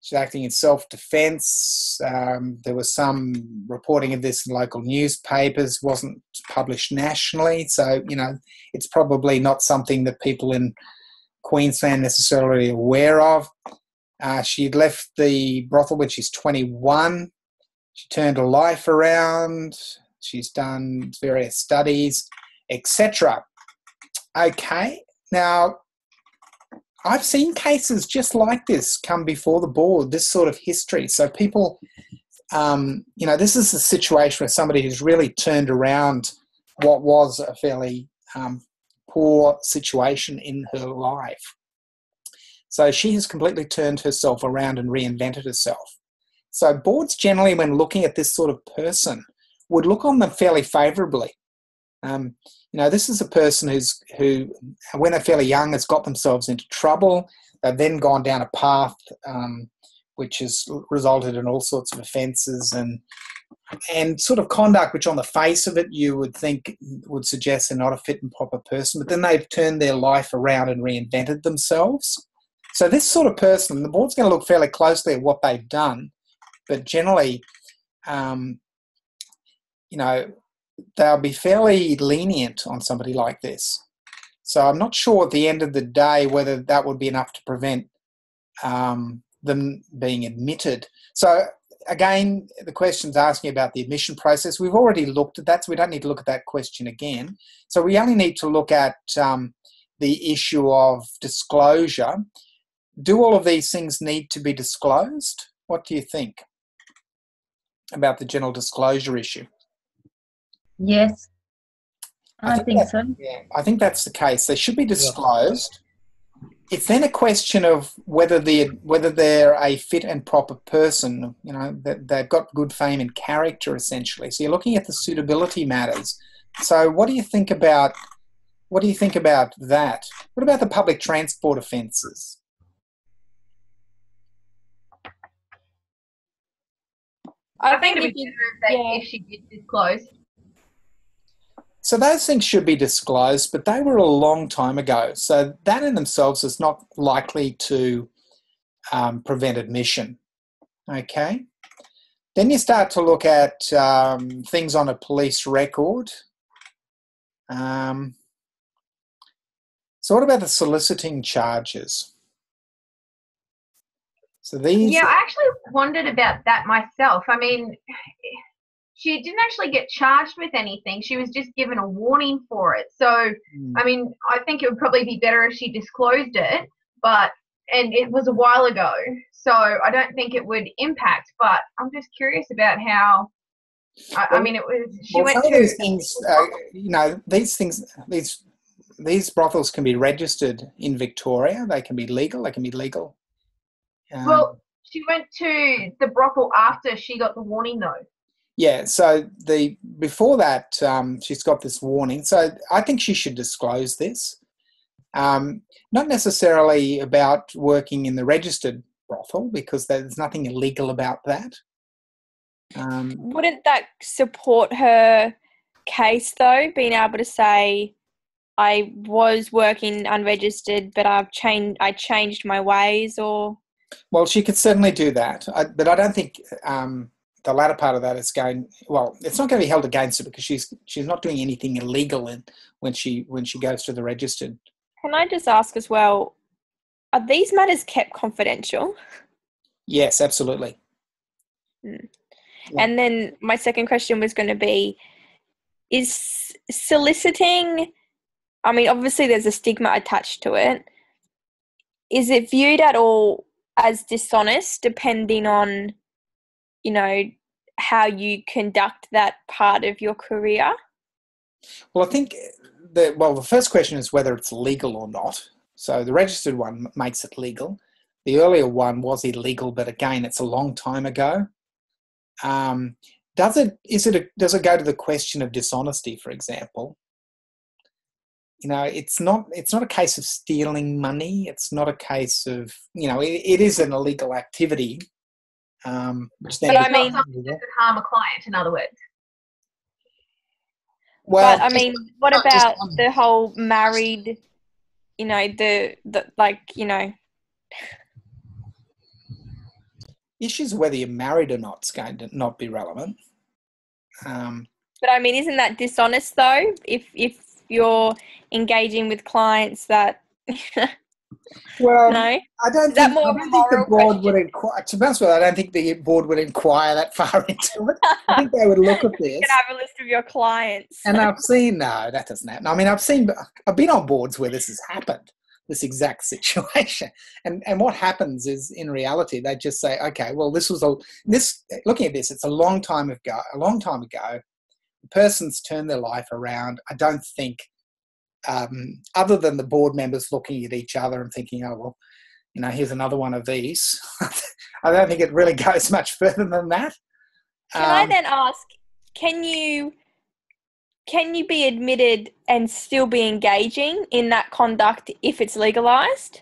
She's acting in self-defence. There was some reporting of this in local newspapers, wasn't published nationally. So, it's probably not something that people in Queensland necessarily aware of. She left the brothel when she's 21. She turned her life around. She's done various studies, etc. Okay, now, I've seen cases just like this come before the board, this sort of history. So people, this is a situation where somebody who's really turned around what was a fairly poor situation in her life. So she has completely turned herself around and reinvented herself. So boards generally, when looking at this sort of person, would look on them fairly favourably. This is a person who, when they're fairly young, has got themselves into trouble. They've then gone down a path which has resulted in all sorts of offences and sort of conduct which on the face of it you would think would suggest they're not a fit and proper person. But then they've turned their life around and reinvented themselves. So this sort of person, the board's going to look fairly closely at what they've done, but generally, you know, they'll be fairly lenient on somebody like this. So I'm not sure at the end of the day whether that would be enough to prevent them being admitted. So again, the question's asking about the admission process. We've already looked at that, so we don't need to look at that question again. So we only need to look at the issue of disclosure. Do all of these things need to be disclosed? What do you think about the general disclosure issue? Yes, I think so. Yeah, I think that's the case. They should be disclosed. It's then a question of whether they're a fit and proper person. You know, that they've got good fame and character, essentially. So you're looking at the suitability matters. So what do you think about that? What about the public transport offences? I think it'd be better if she did disclose. So those things should be disclosed, but they were a long time ago. So that in themselves is not likely to prevent admission. Okay. Then you start to look at things on a police record. So what about the soliciting charges? So these. Yeah, I actually wondered about that myself. I mean, she didn't actually get charged with anything. She was just given a warning for it. So, I mean, I think it would probably be better if she disclosed it, and it was a while ago. So I don't think it would impact, but I'm just curious about how, I mean, it was, she went to. These things, you know, these brothels can be registered in Victoria. They can be legal. Well, she went to the brothel after she got the warning, though. Yeah, so before that, she's got this warning. So I think she should disclose this. Not necessarily about working in the registered brothel, because there's nothing illegal about that. Wouldn't that support her case, though, being able to say, I was working unregistered, but I changed my ways, or? Well, she could certainly do that, but I don't think the latter part of that is going. Well, it's not going to be held against her because she's not doing anything illegal when she goes to the registered. Can I just ask as well? Are these matters kept confidential? Yes, absolutely. Yeah. And then my second question was going to be: is soliciting? I mean, obviously, there's a stigma attached to it. Is it viewed at all as dishonest, depending on, you know, how you conduct that part of your career? Well, I think the first question is whether it's legal or not. So the registered one makes it legal. The earlier one was illegal, but again, it's a long time ago. Does it go to the question of dishonesty, for example? You know, it's not a case of stealing money. It's not a case of, you know, it is an illegal activity. But I mean, something that could harm a client, in other words. Well, but I mean, what about the whole married, you know, the like, you know. Issues whether you're married or not is going to not be relevant. But I mean, isn't that dishonest though? If you're engaging with clients that. Well, no? I don't think the board would inquire. To be honest with you, I don't think the board would inquire that far into it. I think they would look at this. You can have a list of your clients. And I've seen, no, that doesn't happen. I mean, I've been on boards where this has happened, this exact situation. And what happens is, in reality, they just say, okay, well, looking at this, it's a long time ago. The person's turned their life around. I don't think, other than the board members looking at each other and thinking, oh, well, you know, here's another one of these. I don't think it really goes much further than that. Can I then ask, can you be admitted and still be engaging in that conduct if it's legalised?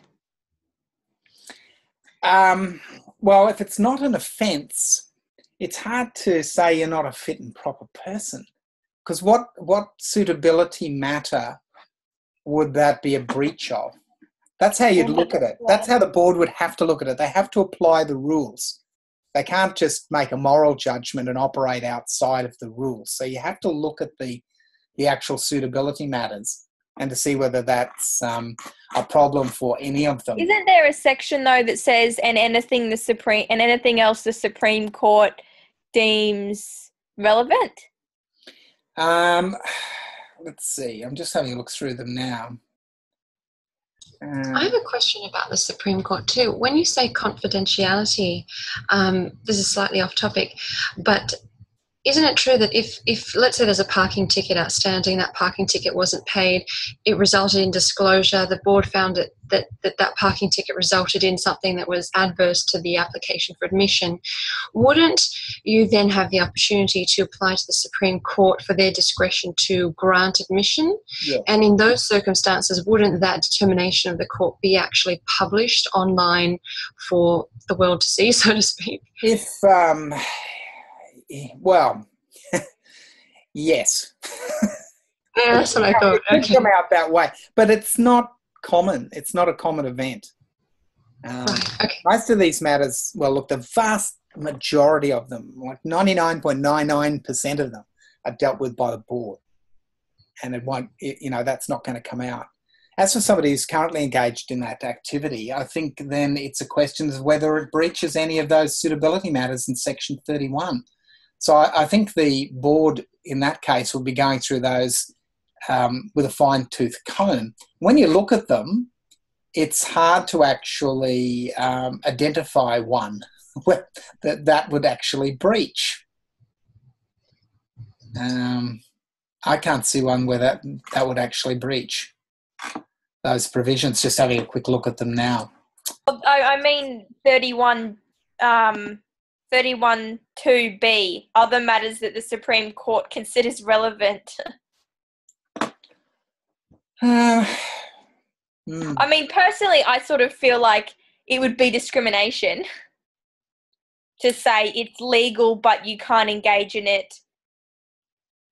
Well, if it's not an offence, it's hard to say you're not a fit and proper person, because what suitability matter would that be a breach of? That's how you'd look at it. That's how the board would have to look at it. They have to apply the rules. They can't just make a moral judgment and operate outside of the rules. So you have to look at the actual suitability matters and to see whether that's a problem for any of them. Isn't there a section though that says anything else the Supreme Court deems relevant? Let's see. I'm just having a look through them now. I have a question about the Supreme Court too. When you say confidentiality, this is slightly off topic, but isn't it true that if let's say there's a parking ticket outstanding, that parking ticket wasn't paid, it resulted in disclosure, the board found that parking ticket resulted in something that was adverse to the application for admission, wouldn't you then have the opportunity to apply to the Supreme Court for their discretion to grant admission? Yeah. And in those circumstances, wouldn't that determination of the court be actually published online for the world to see, so to speak? Well, yes. Yeah, that's what I thought. It could come out that way, but it's not common. It's not a common event. Right, okay. Most of these matters, well, look, the vast majority of them, like 99.99% of them, are dealt with by the board, and it won't. That's not going to come out. As for somebody who's currently engaged in that activity, I think then it's a question of whether it breaches any of those suitability matters in Section 31. So I think the board in that case will be going through those with a fine-tooth comb. When you look at them, it's hard to actually identify one that would actually breach. I can't see one where that would actually breach those provisions, just having a quick look at them now. I mean 31(2)(b), other matters that the Supreme Court considers relevant. I mean, personally, I sort of feel like it would be discrimination to say it's legal but you can't engage in it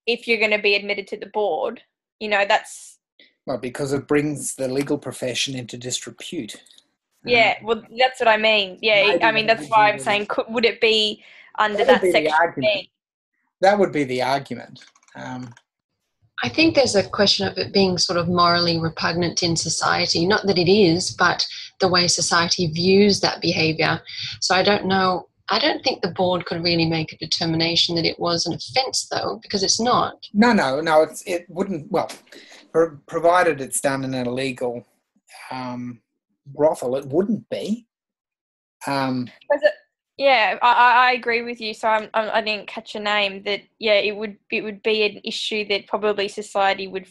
if you're going to be admitted to the board. That's... Well, because it brings the legal profession into disrepute. Yeah, well, that's what I mean. Yeah, I mean, that's why I'm saying, would it be under that section B? That would be the argument. I think there's a question of it being sort of morally repugnant in society. Not that it is, but the way society views that behaviour. So I don't know. I don't think the board could really make a determination that it was an offence, though, because it's not. No. It wouldn't. Well, provided it's done in an illegal brothel, it wouldn't be. Yeah, I agree with you. So I didn't catch your name. That it would be an issue that probably society would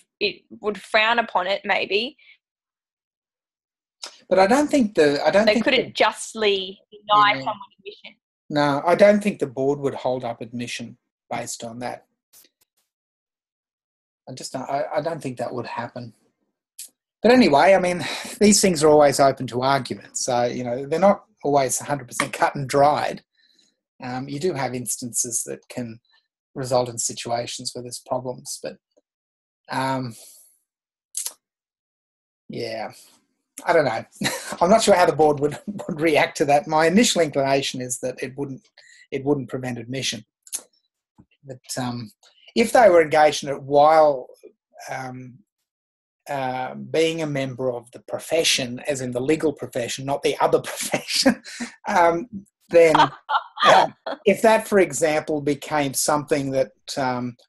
frown upon it, maybe. But I don't think they couldn't justly deny someone admission. No, I don't think the board would hold up admission based on that. I don't think that would happen. But anyway, I mean, these things are always open to argument. So, they're not always 100% cut and dried. You do have instances that can result in situations where there's problems. But, yeah, I don't know. I'm not sure how the board would react to that. My initial inclination is that it wouldn't prevent admission. But if they were engaged in it while being a member of the profession, as in the legal profession, not the other profession, then if that, for example, became something that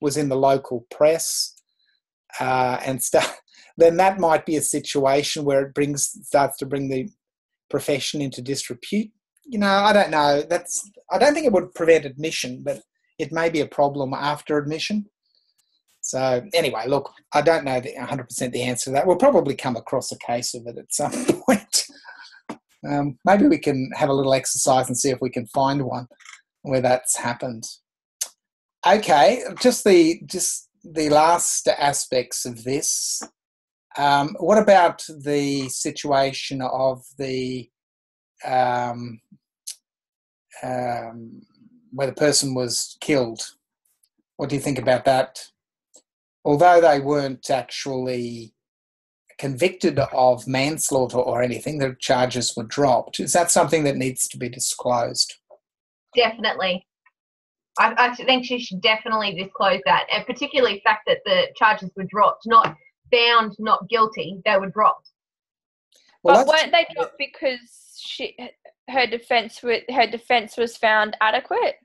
was in the local press and stuff, then that might be a situation where it starts to bring the profession into disrepute. I don't know. I don't think it would prevent admission, but it may be a problem after admission. So anyway, look, I don't know 100% the answer to that. We'll probably come across a case of it at some point. Maybe we can have a little exercise and see if we can find one where that's happened. Okay, just the last aspects of this. What about the situation of the where the person was killed? What do you think about that? Although they weren't actually convicted of manslaughter or anything, the charges were dropped. Is that something that needs to be disclosed? Definitely. I think she should definitely disclose that, and particularly the fact that the charges were dropped, not found not guilty, they were dropped. Well, but weren't they dropped because her defence was found adequate?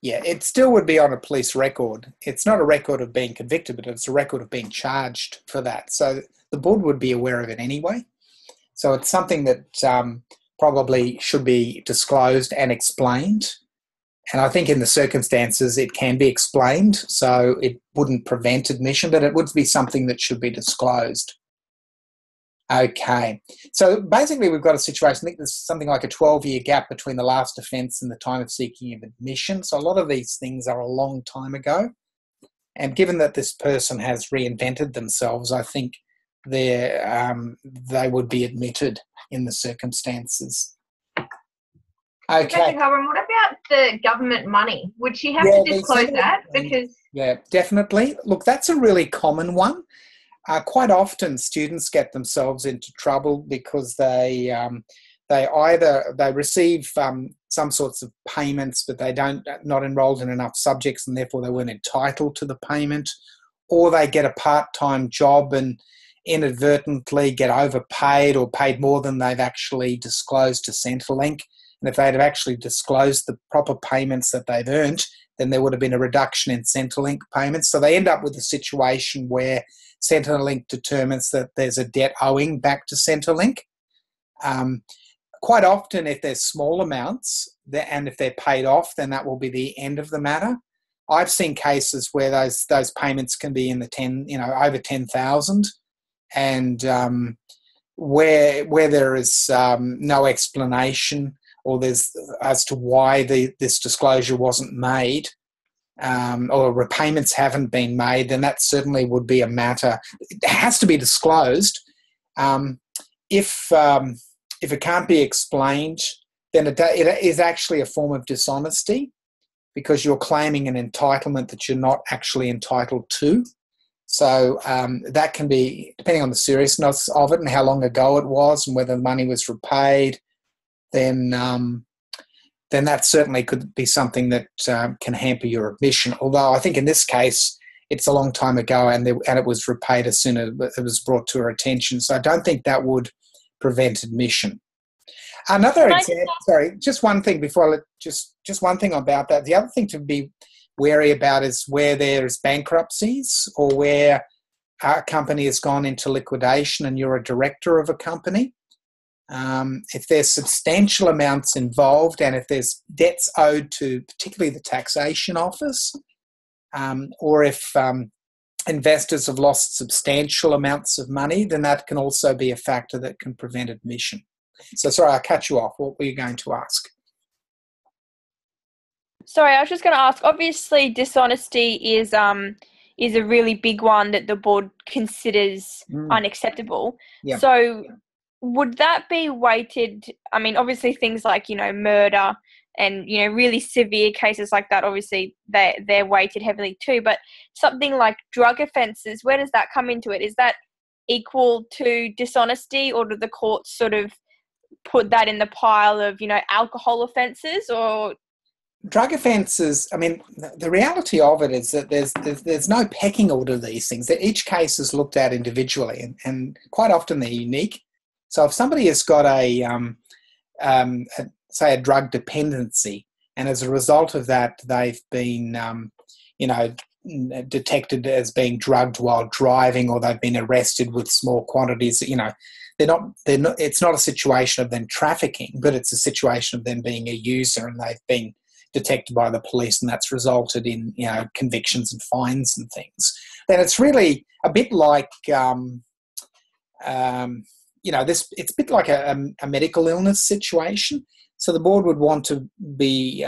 Yeah, it still would be on a police record. It's not a record of being convicted, but it's a record of being charged for that. So the board would be aware of it anyway. So it's something that probably should be disclosed and explained. And I think in the circumstances it can be explained, so it wouldn't prevent admission, but it would be something that should be disclosed. Okay, so basically we've got a situation, I think there's something like a 12-year gap between the last offence and the time of seeking of admission. So a lot of these things are a long time ago. And given that this person has reinvented themselves, I think they would be admitted in the circumstances. Okay. Professor Colbran, what about the government money? Would she have to disclose that? Because yeah, definitely. Look, that's a really common one. Quite often, students get themselves into trouble because they receive some sorts of payments, but they not enrolled in enough subjects, and therefore they weren't entitled to the payment, or they get a part-time job and inadvertently get overpaid or paid more than they've actually disclosed to Centrelink. And if they'd have actually disclosed the proper payments that they've earned, then there would have been a reduction in Centrelink payments. So they end up with a situation where Centrelink determines that there's a debt owing back to Centrelink. Quite often, if there's small amounts and if they're paid off, then that will be the end of the matter. I've seen cases where those payments can be in the over 10,000, and where there is no explanation or as to why this disclosure wasn't made, or repayments haven't been made, then that certainly would be a matter. It has to be disclosed. If it can't be explained, then it is actually a form of dishonesty, because you're claiming an entitlement that you're not actually entitled to. So that can be, depending on the seriousness of it and how long ago it was and whether the money was repaid, then that certainly could be something that can hamper your admission. Although I think in this case, it's a long time ago and it was repaid as soon as it was brought to her attention. So I don't think that would prevent admission. Another example, sorry, just one thing before just one thing about that. The other thing to be wary about is where there's bankruptcies or where a company has gone into liquidation and you're a director of a company. If there's substantial amounts involved and if there's debts owed to particularly the taxation office, or if investors have lost substantial amounts of money, then that can also be a factor that can prevent admission. So sorry, I cut you off. What were you going to ask? Sorry, I was just going to ask, obviously dishonesty is a really big one that the board considers unacceptable. Yeah. So would that be weighted? I mean, obviously things like, murder and, really severe cases like that, obviously they're weighted heavily too. But something like drug offences, where does that come into it? Is that equal to dishonesty, or do the courts sort of put that in the pile of, alcohol offences or... Drug offences, I mean, the reality of it is that there's no pecking order of these things. That each case is looked at individually, and quite often they're unique. So if somebody has got say a drug dependency, and as a result of that they've been, detected as being drugged while driving, or they've been arrested with small quantities, they're not. It's not a situation of them trafficking, but it's a situation of them being a user, and they've been detected by the police, and that's resulted in convictions and fines and things. Then it's really a bit like it's a bit like a medical illness situation. So the board would want to be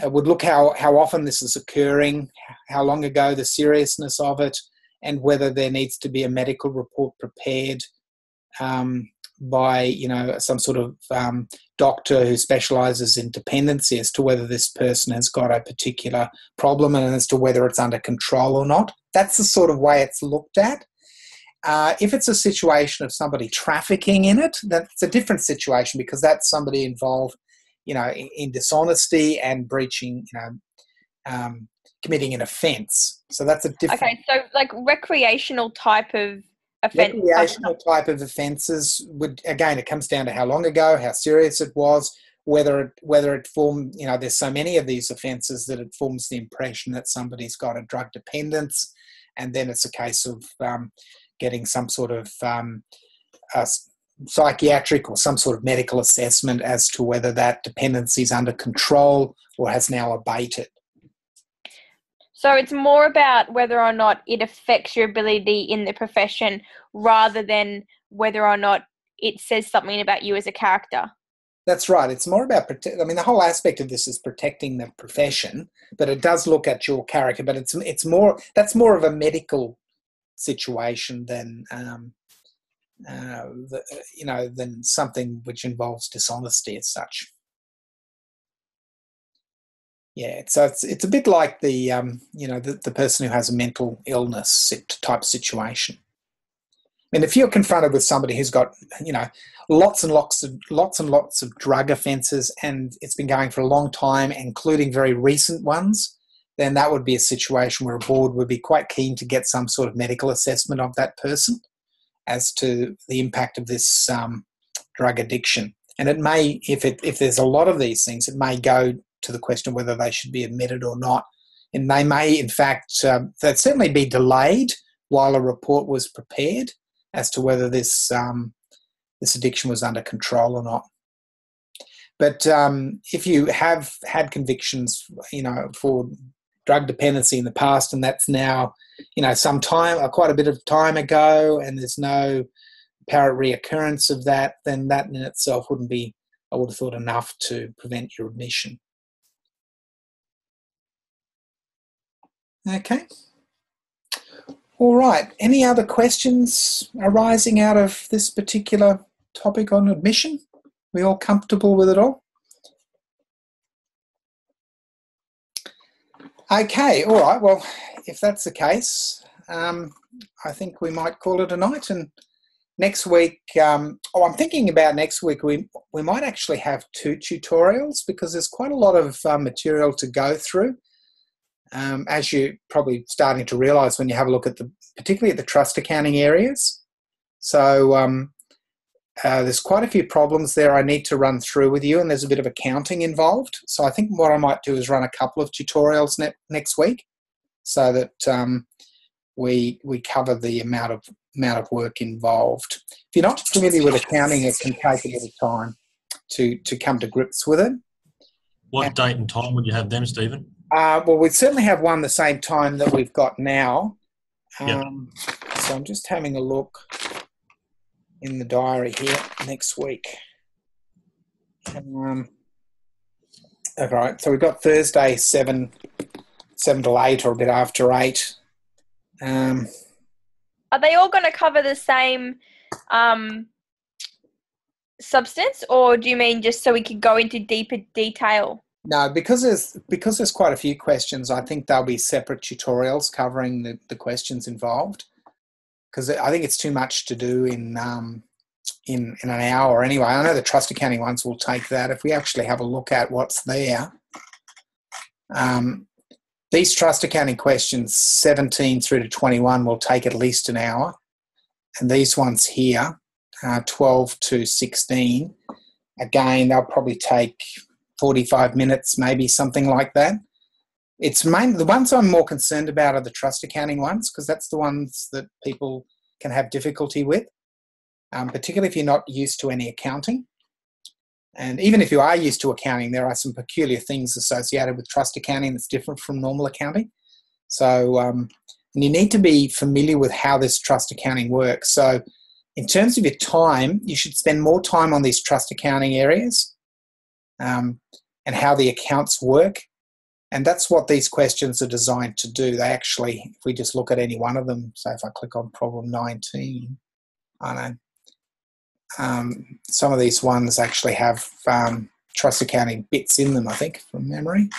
would look how often this is occurring, how long ago, the seriousness of it, and whether there needs to be a medical report prepared by some sort of doctor who specialises in dependency as to whether this person has got a particular problem and as to whether it's under control or not. That's the sort of way it's looked at. If it's a situation of somebody trafficking in it, that's a different situation because that's somebody involved, in dishonesty and breaching, committing an offence. So that's a different. Okay, so like recreational type of offence. Recreational type of offences would, again, it comes down to how long ago, how serious it was, whether it formed. There's so many of these offences that it forms the impression that somebody's got a drug dependence, and then it's a case of getting some sort of psychiatric or some sort of medical assessment as to whether that dependency is under control or has now abated. So it's more about whether or not it affects your ability in the profession rather than whether or not it says something about you as a character. That's right. It's more about the whole aspect of this is protecting the profession, but it does look at your character. But it's more of a medical situation than than something which involves dishonesty as such. Yeah, so it's a bit like the the person who has a mental illness type situation. I mean, if you're confronted with somebody who's got lots and lots of drug offences and it's been going for a long time, including very recent ones, then that would be a situation where a board would be quite keen to get some sort of medical assessment of that person as to the impact of this drug addiction. And it may, if there's a lot of these things, it may go to the question of whether they should be admitted or not. And they may, in fact, they'd certainly be delayed while a report was prepared as to whether this addiction was under control or not. But if you have had convictions, for drug dependency in the past, and that's now, some time, quite a bit of time ago, and there's no apparent reoccurrence of that, then that in itself wouldn't be, I would have thought, enough to prevent your admission. Okay. All right. Any other questions arising out of this particular topic on admission? We all comfortable with it all? Okay. All right. Well, if that's the case, I think we might call it a night. And next week, I'm thinking about next week, we might actually have 2 tutorials because there's quite a lot of material to go through. As you're probably starting to realise when you have a look at particularly at the trust accounting areas. So there's quite a few problems there I need to run through with you, and there's a bit of accounting involved. So I think what I might do is run a couple of tutorials next week so that we cover the amount of work involved. If you're not familiar with accounting, it can take a bit of time to come to grips with it. What date and time would you have them, Stephen? Well, we'd certainly have one the same time that we've got now. Yep. So I'm just having a look in the diary here next week. All right, so we've got Thursday 7 till 8 or a bit after 8. Are they all going to cover the same substance, or do you mean just so we could go into deeper detail? No, because there's quite a few questions, I think there'll be separate tutorials covering the questions involved. Because I think it's too much to do in an hour anyway. I know the trust accounting ones will take that. If we actually have a look at what's there, these trust accounting questions 17 through to 21 will take at least an hour, and these ones here, 12 to 16, again they'll probably take 45 minutes, maybe something like that. It's mainly the ones I'm more concerned about are the trust accounting ones, because that's the ones that people can have difficulty with, particularly if you're not used to any accounting. And even if you are used to accounting, there are some peculiar things associated with trust accounting that's different from normal accounting. So and you need to be familiar with how this trust accounting works. So in terms of your time, you should spend more time on these trust accounting areas and how the accounts work. And that's what these questions are designed to do. They actually, if we just look at any one of them, so if I click on problem 19, I know some of these ones actually have trust accounting bits in them, I think, from memory.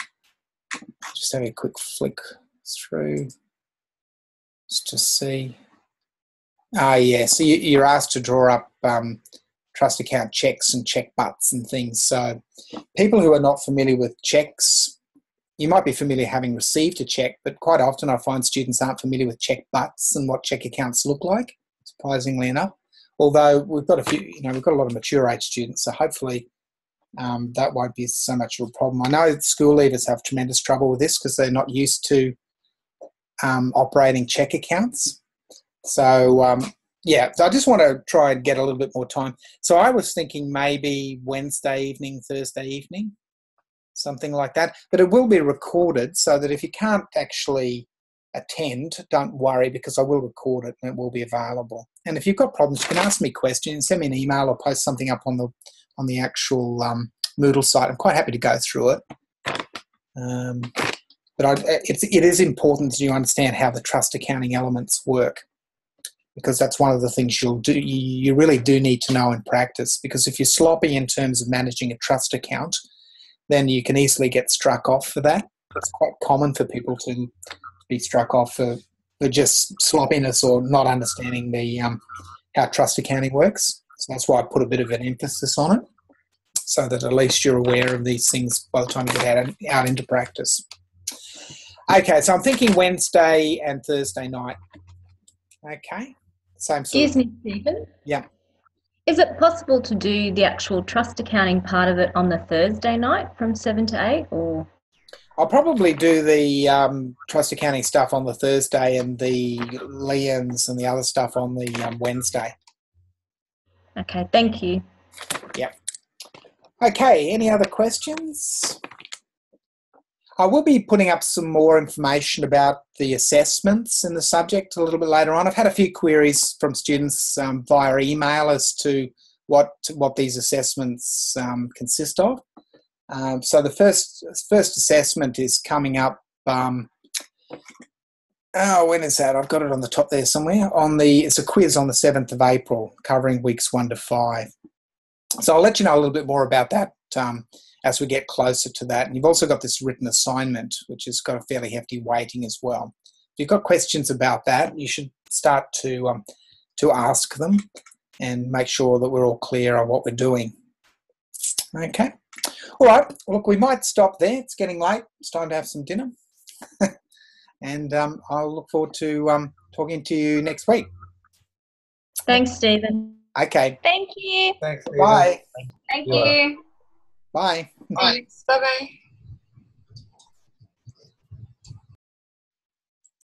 Just have a quick flick through just to see. Yeah, so you're asked to draw up trust account checks and check butts and things. So people who are not familiar with checks, you might be familiar having received a check, but quite often I find students aren't familiar with check butts and what check accounts look like, surprisingly enough. Although we've got we've got a lot of mature age students, so hopefully that won't be so much of a problem. I know school leaders have tremendous trouble with this because they're not used to operating check accounts. So yeah, so I just want to try and get a little bit more time. So I was thinking maybe Wednesday evening, Thursday evening, something like that. But it will be recorded so that if you can't actually attend, don't worry, because I will record it and it will be available. And if you've got problems, you can ask me questions, send me an email or post something up on the actual Moodle site. I'm quite happy to go through it. But it is important that you understand how the trust accounting elements work, because that's one of the things you really do need to know in practice. Because if you're sloppy in terms of managing a trust account, then you can easily get struck off for that. It's quite common for people to be struck off for just sloppiness or not understanding the how trust accounting works. So that's why I put a bit of an emphasis on it, so that at least you're aware of these things by the time you get out into practice. Okay, so I'm thinking Wednesday and Thursday night. Okay. Same sort. Excuse me, Stephen. Yeah. Is it possible to do the actual trust accounting part of it on the Thursday night from 7 to 8, or? I'll probably do the trust accounting stuff on the Thursday and the liens and the other stuff on the Wednesday. Okay, thank you. Yep. Okay, any other questions? I will be putting up some more information about the assessments in the subject a little bit later on. I've had a few queries from students via email as to what these assessments consist of. So the first assessment is coming up. When is that? I've got it on the top there somewhere. It's a quiz on the 7th of April, covering weeks 1 to 5. So I'll let you know a little bit more about that as we get closer to that. And you've also got this written assignment, which has got a fairly hefty weighting as well. If you've got questions about that, you should start to ask them and make sure that we're all clear on what we're doing. Okay. All right. Look, we might stop there. It's getting late. It's time to have some dinner. And I'll look forward to talking to you next week. Thanks, Stephen. Okay. Thank you. Thanks. Bye. Thank you. Bye. Thanks. Bye-bye.